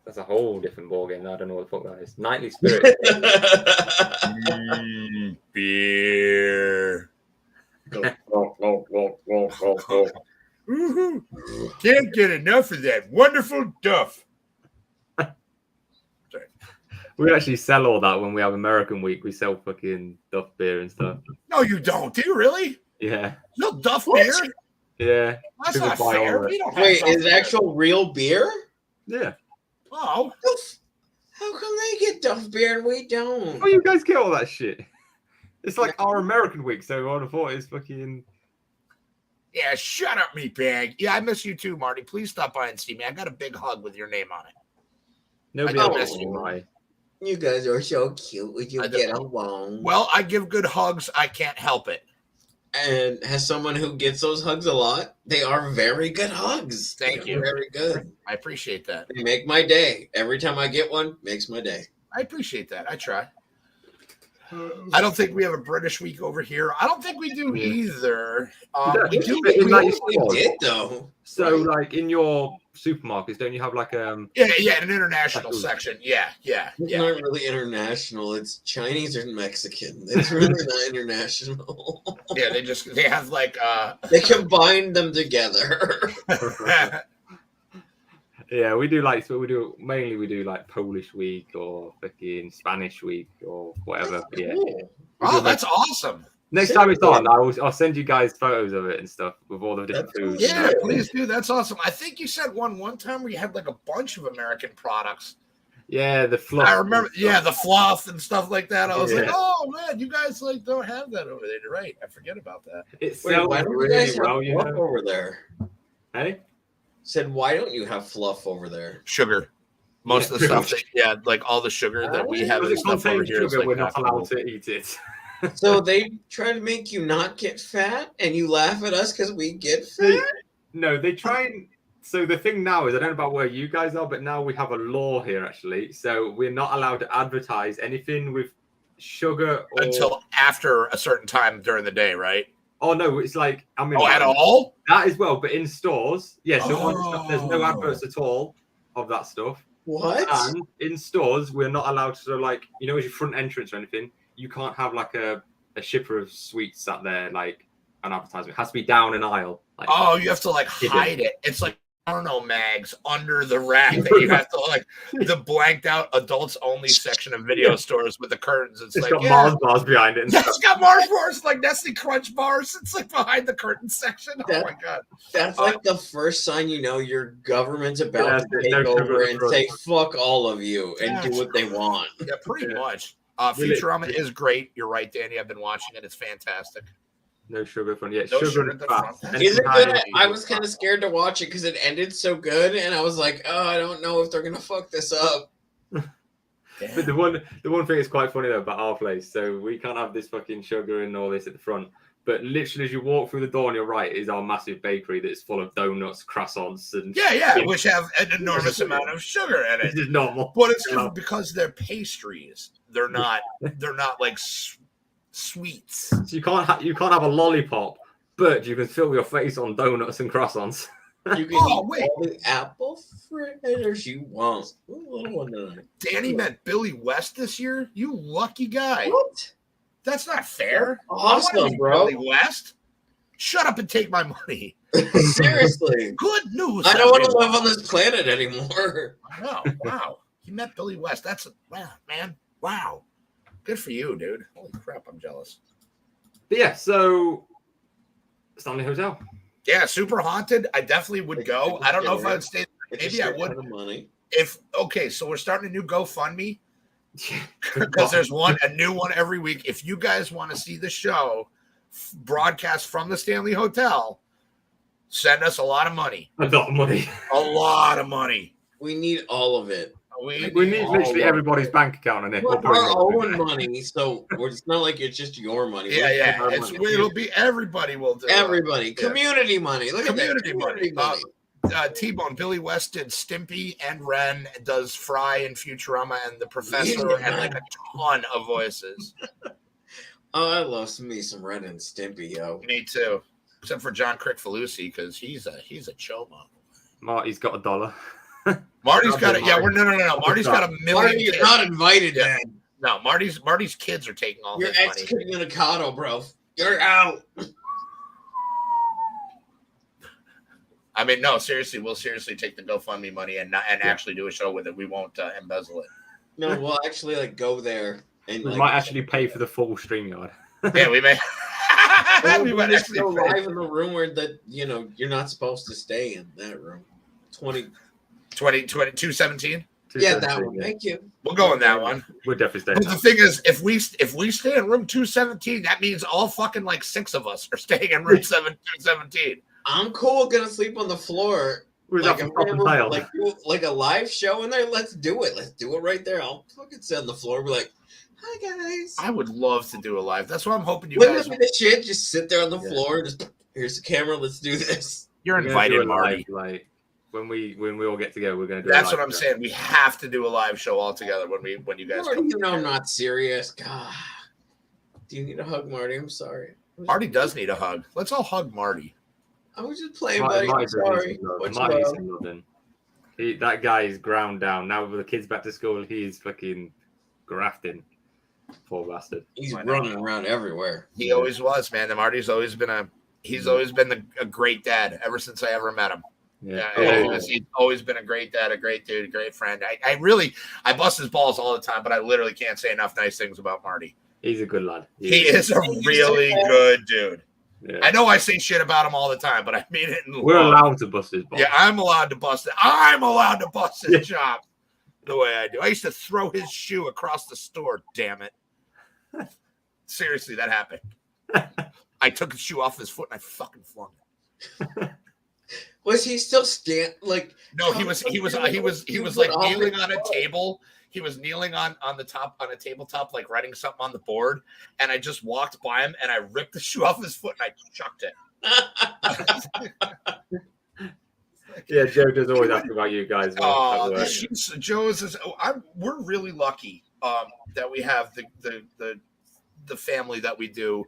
That's a whole different ballgame. I don't know what the fuck that is. Nightly Spirit. Beer. Woohoo. Can't get enough of that wonderful duff. We actually sell all that when we have American Week. We sell fucking Duff beer and stuff. No, you don't. Do you really? Yeah. No Duff beer? Yeah. That's People not buy fair. all of it. We don't have Wait, Duff is it beer. actual real beer? Yeah. Oh. How come they get Duff beer and we don't? Oh, you guys get all that shit. It's like our American Week, so I would have thought it's fucking. Yeah, shut up, meatbag. Yeah, I miss you too, Marty. Please stop by and see me. I got a big hug with your name on it. Nobody I else miss will, you. right? You guys are so cute. Would you I get don't- along? Well, I give good hugs. I can't help it. And as someone who gets those hugs a lot, they are very good hugs. Thank They're you. Very good. I appreciate that. They make my day. Every time I get one, makes my day. I appreciate that. I try. I don't think we have a British week over here. I don't think we do either. We do. But in We, that- We did though. So, like in your supermarkets, don't you have like yeah, an international section. Yeah. It's Yeah. not really international. It's Chinese or Mexican. It's really not international. Yeah, they have like They combined them together. Yeah, we do like we do like Polish week or fucking Spanish week or whatever. But yeah. Cool. Oh, that's awesome. Next time it's on, I'll send you guys photos of it and stuff with all the different That's foods. Yeah, please do. That's awesome. I think you said one time where you had like a bunch of American products. Yeah, the fluff. I remember, yeah, the fluff and stuff like that. I was like, Yeah. oh man, you guys like don't have that over there. You're right. I forget about that. It Wait, sells why don't you really guys have well, you fluff know. over there? Hey? Said, why don't you have fluff over there? Sugar. Most of the stuff that, like all the sugar that we have Because and it stuff over contains here is sugar, like we're not not allowed cool. to eat it. So they try to make you not get fat, and you laugh at us because we get fat? No, they try and. So the thing now is, I don't know about where you guys are, but now we have a law here actually. So we're not allowed to advertise anything with sugar or. Until after a certain time during the day, right? Oh no, it's like I mean. Oh, at all? That as well, but in stores, yeah. So there's no Oh. adverts at all of that stuff. What? And in stores, we're not allowed to like as your front entrance or anything. You can't have like a shipper of sweets sat there like an advertisement. It has to be down an aisle. Like, Oh, you have to like hide it. It's like porno mags under the rack that you have to like the blanked out adults only section of video stores with the curtains. It's like got yeah. Mars bars behind it. And Yeah, stuff. it's got Mars bars like Nestle Crunch bars. It's like behind the curtain section. Oh That- my god! That's like the first sign you know your government's about to take no sugar over in and front. say fuck all of you and do Yeah. what they want. Yeah, pretty Yeah. much. Really? Futurama is great. You're right, Danny. I've been watching it. It's fantastic. No sugar front. Yeah, No sugar sugar and at the fat. front. And Is it behind good? it, I was kind of scared to watch it because it ended so good, and I was like, oh, I don't know if they're gonna fuck this up. But the one thing that's quite funny though about our place, so we can't have this fucking sugar and all this at the front. But literally, as you walk through the door on your right, is our massive bakery that's full of donuts, croissants, and Yeah, which have an enormous amount of sugar in This it. is normal. But it's Yeah. just because they're pastries. They're not like sweets. So you can't have a lollipop, but you can fill your face on donuts and croissants. You can Oh, eat wait. all the apple fritters you want. Ooh, little one tonight. Danny met Billy West this year. You lucky guy. What? That's not fair. Awesome, I wanna meet bro. Billy West. Shut up and take my money. Seriously. Good news. I don't want to everyone. live on this planet anymore. No, wow. He met Billy West. That's wow, man. Wow. Good for you, dude. Holy crap, I'm jealous. But yeah, so Stanley Hotel. Yeah, super haunted. I definitely would go. I don't know if I would stay. Maybe I would. Money. If okay, so we're starting a new GoFundMe because there's a new one every week. If you guys want to see the show broadcast from the Stanley Hotel, Send us a lot of money. A lot of money. A lot of money. We need all of it. We need literally everybody's bank account on it. Well, our own money, so it's not like it's just your money. Yeah. It'll be everybody will do it. Everybody. Community money. Look Community at that. Community money. T-Bone, Billy West did Stimpy and Ren, does Fry and Futurama and the Professor and like a ton of voices. Oh, I love me some Ren and Stimpy, yo. Me too. Except for John Crickfalusi, because he's a choma. Marty's got $1. Marty's got it. Yeah, no. Marty's got $1 million. Marty, you're not invited, man. No, Marty's kids are taking all your his money. You're excommunicado, bro. You're out. I mean, no, seriously, we'll seriously take the GoFundMe money and actually do a show with it. We won't embezzle it. No, we'll actually go there and we might actually pay for the full StreamYard. Yeah, we may. we might actually go live in the room where you're not supposed to stay in that room. 217. Yeah, that one. Thank you. We'll go in that one. We'll definitely stay. But the thing is, if we stay in room 217, that means all fucking 6 of us are staying in room 217. I'm cool gonna sleep on the floor. Like a live show in there. Let's do it. Let's do it right there. I'll fucking sit on the floor and be like, hi guys. I would love to do a live. That's what I'm hoping you Wouldn't guys. Wouldn't it be the shit? Just sit there on the floor. Just here's the camera. Let's do this. You're invited, Marty. When we all get together, we're gonna do. That's what I'm saying. We have to do a live show all together when you guys. Marty, you know I'm not serious. God, do you need a hug, Marty? I'm sorry. Marty does need a hug. Let's all hug Marty. I was just playing, buddy. I'm sorry. That guy is ground down. Now with the kids back to school, he's fucking grafting. Poor bastard. He's running around everywhere. He always was, man. And Marty's always been a great dad ever since I ever met him. Yeah, he's always been a great dad, a great dude, a great friend. I bust his balls all the time, but I literally can't say enough nice things about Marty. He's a good lad. He is a really good dude. Yeah. I know I say shit about him all the time, but I mean it. We're allowed to bust his balls. Yeah, I'm allowed to bust it. I'm allowed to bust his job the way I do. I used to throw his shoe across the store. Damn it! Seriously, that happened. I took his shoe off his foot and I fucking flung it. Was he still No, he was like kneeling on a table. He was kneeling on a tabletop, like writing something on the board, and I just walked by him and I ripped the shoe off his foot and I chucked it. Yeah, Joe does always ask about you guys. We're really lucky that we have the family that we do,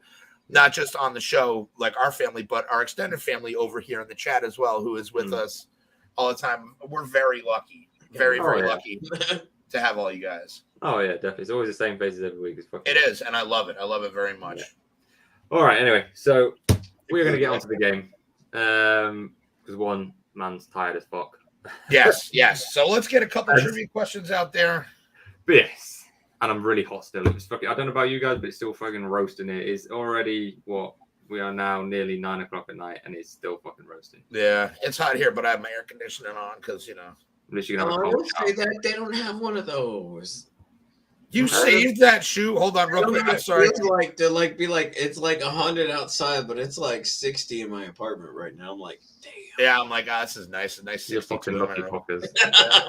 not just on the show, like our family, but our extended family over here in the chat as well, who is with us all the time. We're very lucky, very lucky to have all you guys. Oh yeah, definitely. It's always the same faces every week. It is, and I love it. I love it very much. Yeah. All right. Anyway, so we're gonna get onto the game because one man's tired as fuck. Yes. So let's get a couple trivia questions out there. But yes, and I'm really hot still. It's fucking. I don't know about you guys, but it's still fucking roasting here. It's already we are now nearly 9 o'clock at night, and it's still fucking roasting. Yeah, it's hot here, but I have my air conditioning on because don't say that. They don't have one of those. You saved that shoe. Hold on, real quick. I'm sorry. It's like 100 outside, but it's like 60 in my apartment right now. I'm like, damn. Yeah, I'm like, this is nice. A nice 62. Lucky fuckers.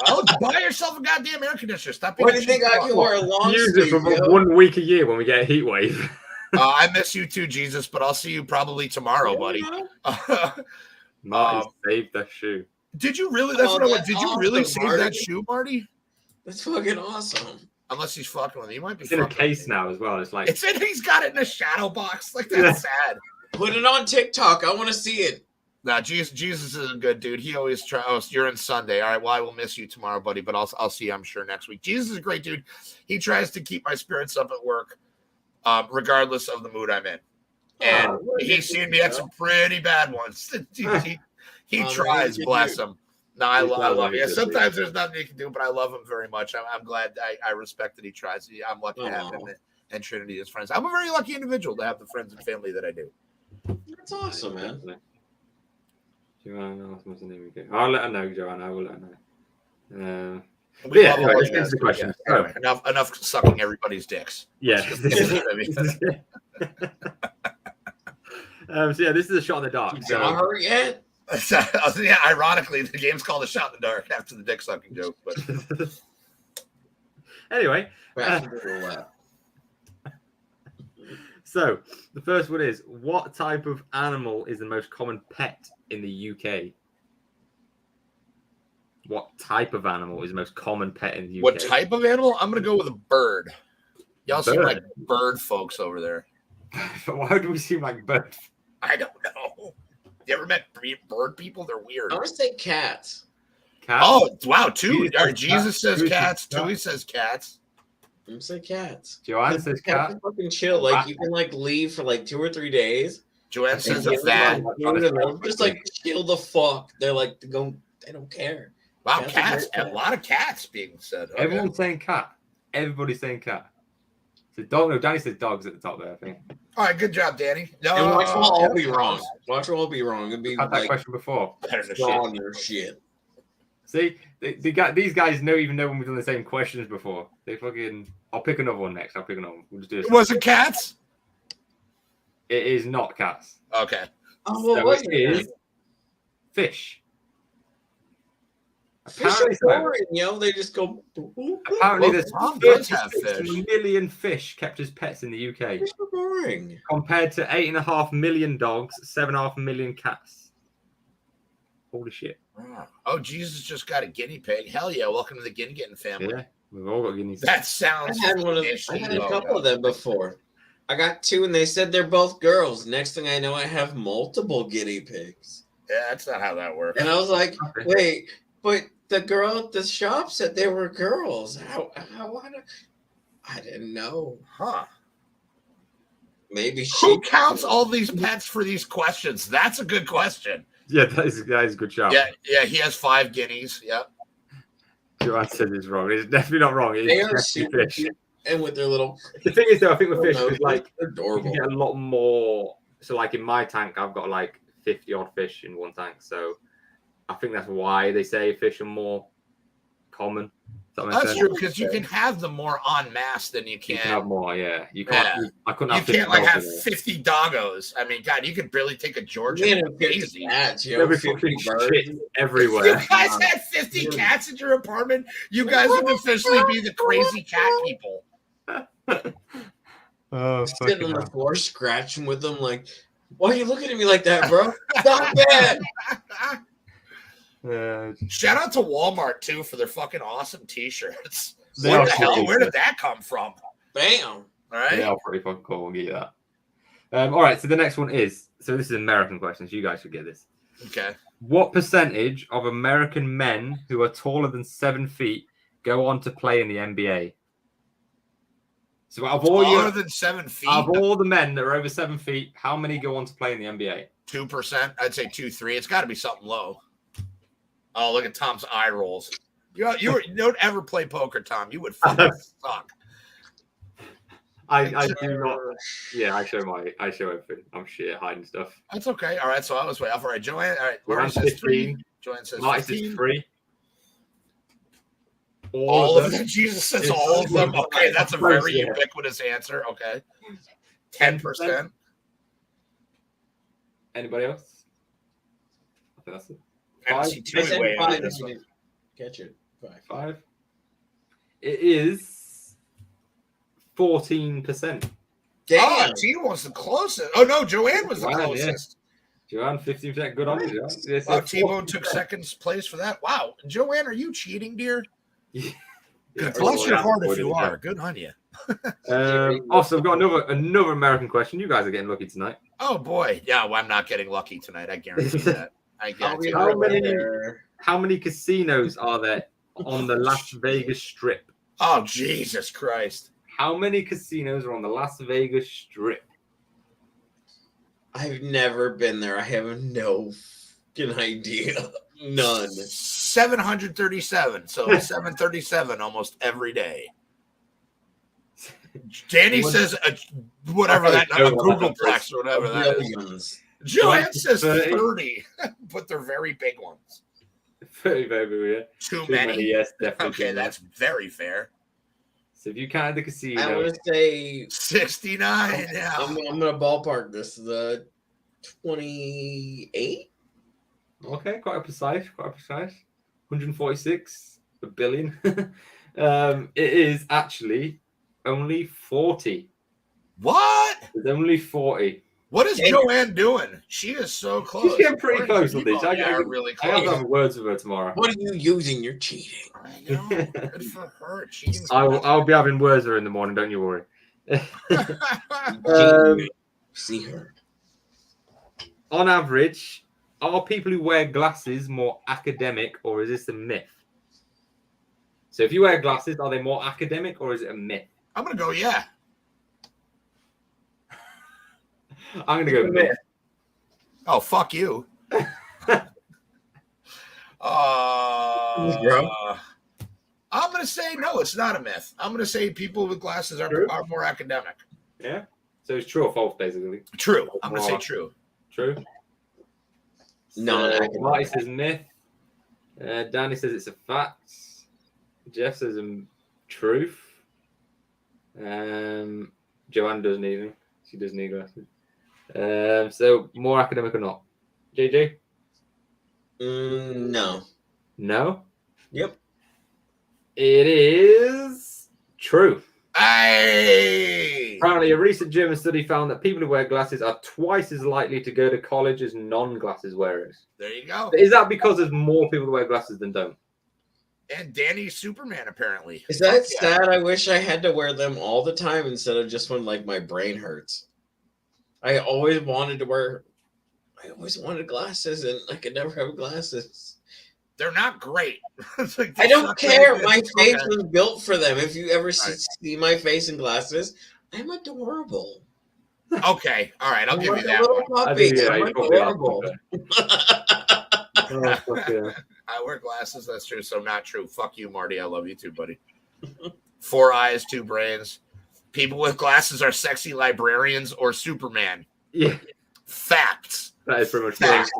Well, buy yourself a goddamn air conditioner. Stop. What do you think I can wear a long use it for 1 week a year when we get a heat wave. I miss you too, Jesus, but I'll see you probably tomorrow, buddy. Marty saved that shoe. Did you really? Did you really save that shoe, Marty? That's fucking awesome. Unless he's fucking with you, might be. It's in a case now as well. It's like he's got it in a shadow box. Like that's sad. Put it on TikTok. I want to see it. Nah, Jesus is a good dude. He always tries. Oh, you're in Sunday. All right. Well, I will miss you tomorrow, buddy. But I'll see you, I'm sure, next week. Jesus is a great dude. He tries to keep my spirits up at work, regardless of the mood I'm in. And he's seen me at some pretty bad ones. He tries. Bless him. No, I love him. Yeah, sometimes there's nothing he can do, but I love him very much. I'm glad. I respect that he tries. I'm lucky to have him and Trinity as friends. I'm a very lucky individual to have the friends and family that I do. That's awesome, man. Joanna, what's the name again? I'll let her know, Joanna. I will let her know. Anyway, let's get to the question. Anyway, enough sucking everybody's dicks. Yeah. So this is a shot in the dark. You saw her yet? Yeah, ironically, the game's called A Shot in the Dark after the dick sucking joke. But anyway, Back to the left. so the first one is: what type of animal is the most common pet in the UK? What type of animal is the most common pet in the UK? What type of animal? I'm gonna go with a bird. Y'all seem like bird folks over there. Why do we seem like bird? I don't know. You ever met bird people? They're weird. I'm gonna say cats. Cats? Oh wow, two. Jesus says cats. cats. Tui says cats. I'm gonna say cats. Joanne says Cats cat. are fucking chill. Like you can like leave for like 2 or 3 days. Joanne says a give them, vat. like, food and they'll just like chill the fuck. They're like they don't care. Wow, Cats are cats. great A lot of cats being said. Okay. Everyone's saying cat. Everybody's saying cat. So dog. No, Danny says dogs at the top there. I think. All right, good job, Danny. No, And watch will all be wrong. Watch will all be wrong. It'd be Had that like question before. on your shit. See, these guys even know when we've done the same questions before. They fucking. I'll pick another one next. I'll pick another one. We'll just do it. Was it cats? It is not cats. Okay. Oh, well, So what it is fish. Fish are Apparently, boring, yo. They just go. apparently there's Tom does have 36 fish. million fish kept as pets in the UK, Fish are boring. compared to 8.5 million dogs, 7.5 million cats. Holy shit! Oh, Jesus just got a guinea pig. Hell yeah! Welcome to the guinea getting family. Yeah, we've all got guineas. That I sounds. had one of. fishy. I had a couple of them before. I got 2, and they said they're both girls. Next thing I know, I have multiple guinea pigs. Yeah, that's not how that works. And I was like, Okay. wait, but the girl at the shop said they were girls. How I didn't know. Huh? Maybe Who counts all these pets for these questions? That's a good question. Yeah, that is a good shout. Yeah. He has 5 guineas. Yep. Joanne said it's wrong. It's definitely not wrong. It's They are definitely super fish. cute, and with their little. The thing is, though, I think with fish, is like they're you adorable. can get a lot more. So, like in my tank, I've got like 50 odd fish in one tank. So, I think that's why they say fish are more common. Does that make That's sense? true because you can have them more en masse than you You can. can have more, yeah. You can't. I couldn't You have 50 can't like dogs have in there. 50 doggos. I mean, God, you could barely take a Georgian. You had 50 Daisy. cats, There'll yo. be 50 fucking birds. shit everywhere. You guys had 50 cats in your apartment. You guys would officially be the crazy cat people. Oh, Sitting on the floor, scratching with them, like, why are you looking at me like that, bro? Stop that! Shout out to Walmart too for their fucking awesome T-shirts. They What are the hell? cool, Where yeah. did that come from? Bam! All right. They are pretty fucking cool. We'll give you that. All right, so the next one is, so this is American questions. You guys should get this. Okay. What percentage of American men who are taller than 7 feet go on to play in the NBA? So out of all Taller than 7 feet. out of all the men that are over 7 feet, how many go on to play in the NBA? 2%. I'd say 2-3. It's got to be something low. Oh, look at Tom's eye rolls. You don't ever play poker, Tom. You would fucking suck. I do not. Yeah, I show everything. I'm shit at hiding stuff. That's okay. All right, so I was way off. All right, Joanne. All right, Marty Joanne says 3. 15. Joanne says Marty 15. says 3. All of them. Jesus says It's all of them. Okay, that's a very yeah. ubiquitous answer. Okay. 10%. Anybody else? I think that's it. I don't 5. see I Tui said way 5 on this if you one. didn't catch it. 5. 5. It is 14%. Damn! Oh, Tina was the closest. Oh, no, Joanne was the Joanne, closest. Joanne, 15%. Good on you, Joanne. Yes, Wow, yes. T-Bone took second place for that. Wow. Joanne, are you cheating, dear? Yeah. Bless your Yeah. heart if you are. Good on you. Also, I've got another American question. You guys are getting lucky tonight. Oh, boy. Yeah, well, I'm not getting lucky tonight. I guarantee that. I guarantee How that. many- How many casinos are there on the Las Vegas Strip? Oh, Jesus Christ. How many casinos are on the Las Vegas Strip? I've never been there. I have no fucking idea. None. 737. So 737 almost every day. Danny says whatever that a Googleplex or whatever that is. Billions. Joanne says 30. 30, but they're very big ones. 30, baby, yeah. Too Too many. yes, definitely. Okay, too that's very fair. So if you counted the I'm casino, gonna say 69 now. I'm gonna ballpark this. The 28. Okay, quite precise. 146 billion. It is actually only 40. What? It's only 40. What is Joanne doing? She is so close. She's getting pretty close on this. Really close. I have to have words with her tomorrow. What are you using? You're cheating. I know. Good for her. Cheating. I'll be having words with her in the morning. Don't you worry. See her. On average, are people who wear glasses more academic, or is this a myth? So if you wear glasses, are they more academic, or is it a myth? I'm gonna go yeah. I'm gonna go myth. Oh, fuck you. I'm gonna say no. It's not a myth. I'm gonna say people with glasses are more academic. Yeah. So it's true or false, basically. True. I'm gonna say true. True. No. Marty says myth. Danny says it's a fact. Jeff says truth. Joanne doesn't either. She doesn't need glasses. So more academic or not? JJ? No. No? Yep. It is true. Hey! Apparently, a recent German study found that people who wear glasses are twice as likely to go to college as non-glasses wearers. There you go. Is that because there's more people who wear glasses than don't? And Danny's Superman, apparently. Is that sad? I wish I had to wear them all the time instead of just when like my brain hurts. I always wanted glasses, and I could never have glasses. They're not great. Like, I don't care. My face was built for them. If you ever see my face in glasses, I'm adorable. Okay. All right. I'll give you that. Little puppy. I'm adorable. I wear glasses. That's true. So not true. Fuck you, Marty. I love you too, buddy. 4 eyes, 2 brains. People with glasses are sexy librarians or Superman. Yeah. Facts. That is pretty much facts.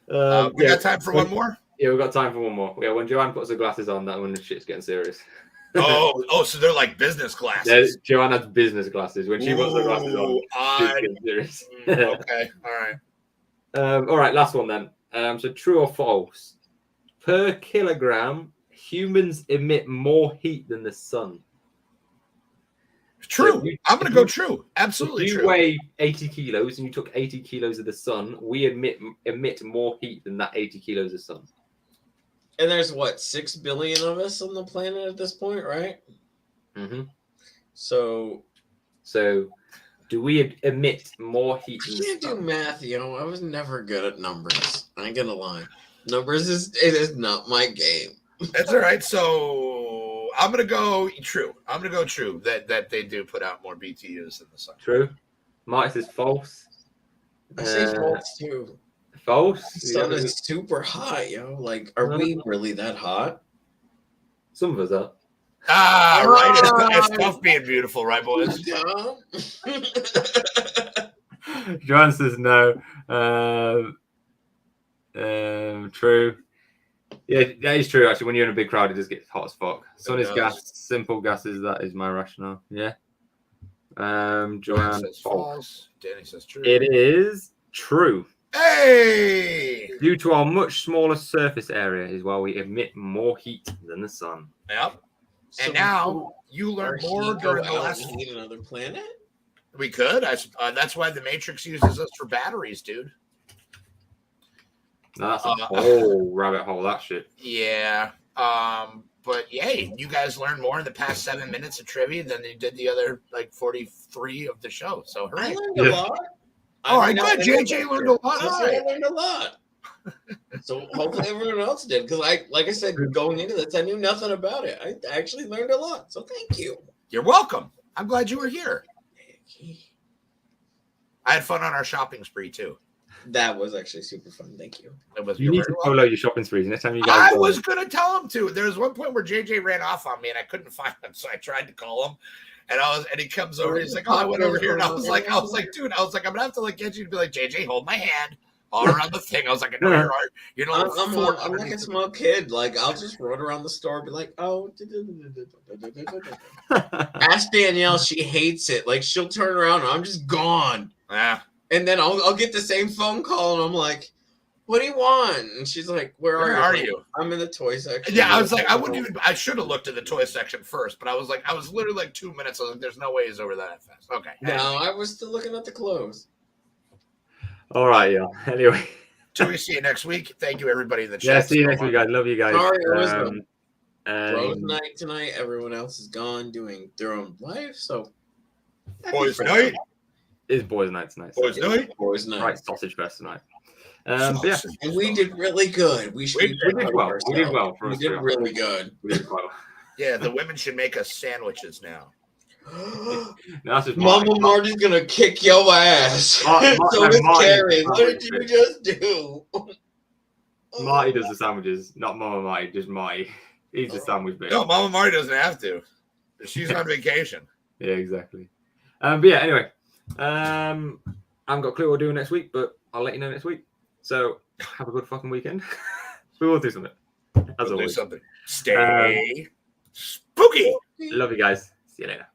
We got time for one more? Yeah, we've got time for one more. Yeah, when Joanne puts her glasses on, that when the shit's getting serious. So they're like business glasses. Yeah, Joanne has business glasses. When she puts her glasses on, she's getting serious. Okay, all right. All right, last one then. So true or false? Per kilogram, humans emit more heat than the sun. True. I'm going to go true. Absolutely true. If you weigh 80 kilos and you took 80 kilos of the sun, we emit more heat than that 80 kilos of sun. And there's what, 6 billion of us on the planet at this point, right? Mm-hmm. So do we emit more heat than the sun? I can't do math, I was never good at numbers. I ain't gonna lie. Numbers is not my game. That's all right. So I'm gonna go true. That they do put out more BTUs than the sun. True. Marty says false. I say false too. False. The sun is super hot, Like, are we really that hot? Some of us are. Right. It's tough being beautiful, right, boys? Joanne says no. True. Yeah, that is true. Actually, when you're in a big crowd, it just gets hot as fuck. Sun is gas. Simple gases. That is my rationale. Yeah. Joanne says false. Danny says true. It is true. Hey! Due to our much smaller surface area is why we emit more heat than the sun. Yep. And now you learned more during the last. Heat another planet? We could. That's why the Matrix uses us for batteries, dude. No, that's a whole rabbit hole. That shit. Yeah. But yay, you guys learned more in the past 7 minutes of trivia than you did the other 43 of the show. So I learned a lot. All right, good. JJ learned a lot. I learned a lot. So hopefully everyone else did, because like I said, going into this, I knew nothing about it. I actually learned a lot. So thank you. You're welcome. I'm glad you were here. I had fun on our shopping spree too. That was actually super fun. Thank you. It was. You need to follow your shopping sprees next time you guys. I was gonna tell him to. There was one point where JJ ran off on me and I couldn't find him, so I tried to call him. And he comes over. He's like, "Oh, I went over here." And I was like, "Dude, I'm gonna have to get you to be like, JJ, hold my hand all around the thing." I was like, "No, I'm like a small kid. Like, I'll just run around the store, and be like, oh." Ask Danielle. She hates it. Like, she'll turn around and I'm just gone. Yeah. And then I'll get the same phone call, and I'm like, "What do you want?" And she's like, "Where are you?" I'm in the toy section. Yeah, I was like, I should have looked at the toy section first, but I was literally like 2 minutes. I was like, there's no way he's over that fast. Okay. No, I was still looking at the clothes. All right, yeah. Anyway. Till we see you next week. Thank you, everybody in the chat. Yeah, see you next week, guys. Love you guys. Sorry, it was Bros night tonight. Everyone else is gone doing their own life, so boys night. It's boys night tonight. Boys night. Boys night. Right, sausage fest tonight. Yeah. And we did really good. We did well. We did well. We did really good. We did well. Yeah, the women should make us sandwiches now. No, that's just Mama Marty's gonna kick your ass. So is Kerry. What did you just do? Marty does the sandwiches, not Mama Marty, just Marty. He's the sandwich bit. No, Mama Marty doesn't have to. She's on vacation. Yeah, exactly. But yeah, anyway. I haven't got a clue what we're doing next week, but I'll let you know next week. So have a good fucking weekend. We will do something. As always. Stay spooky. Love you guys. See you later.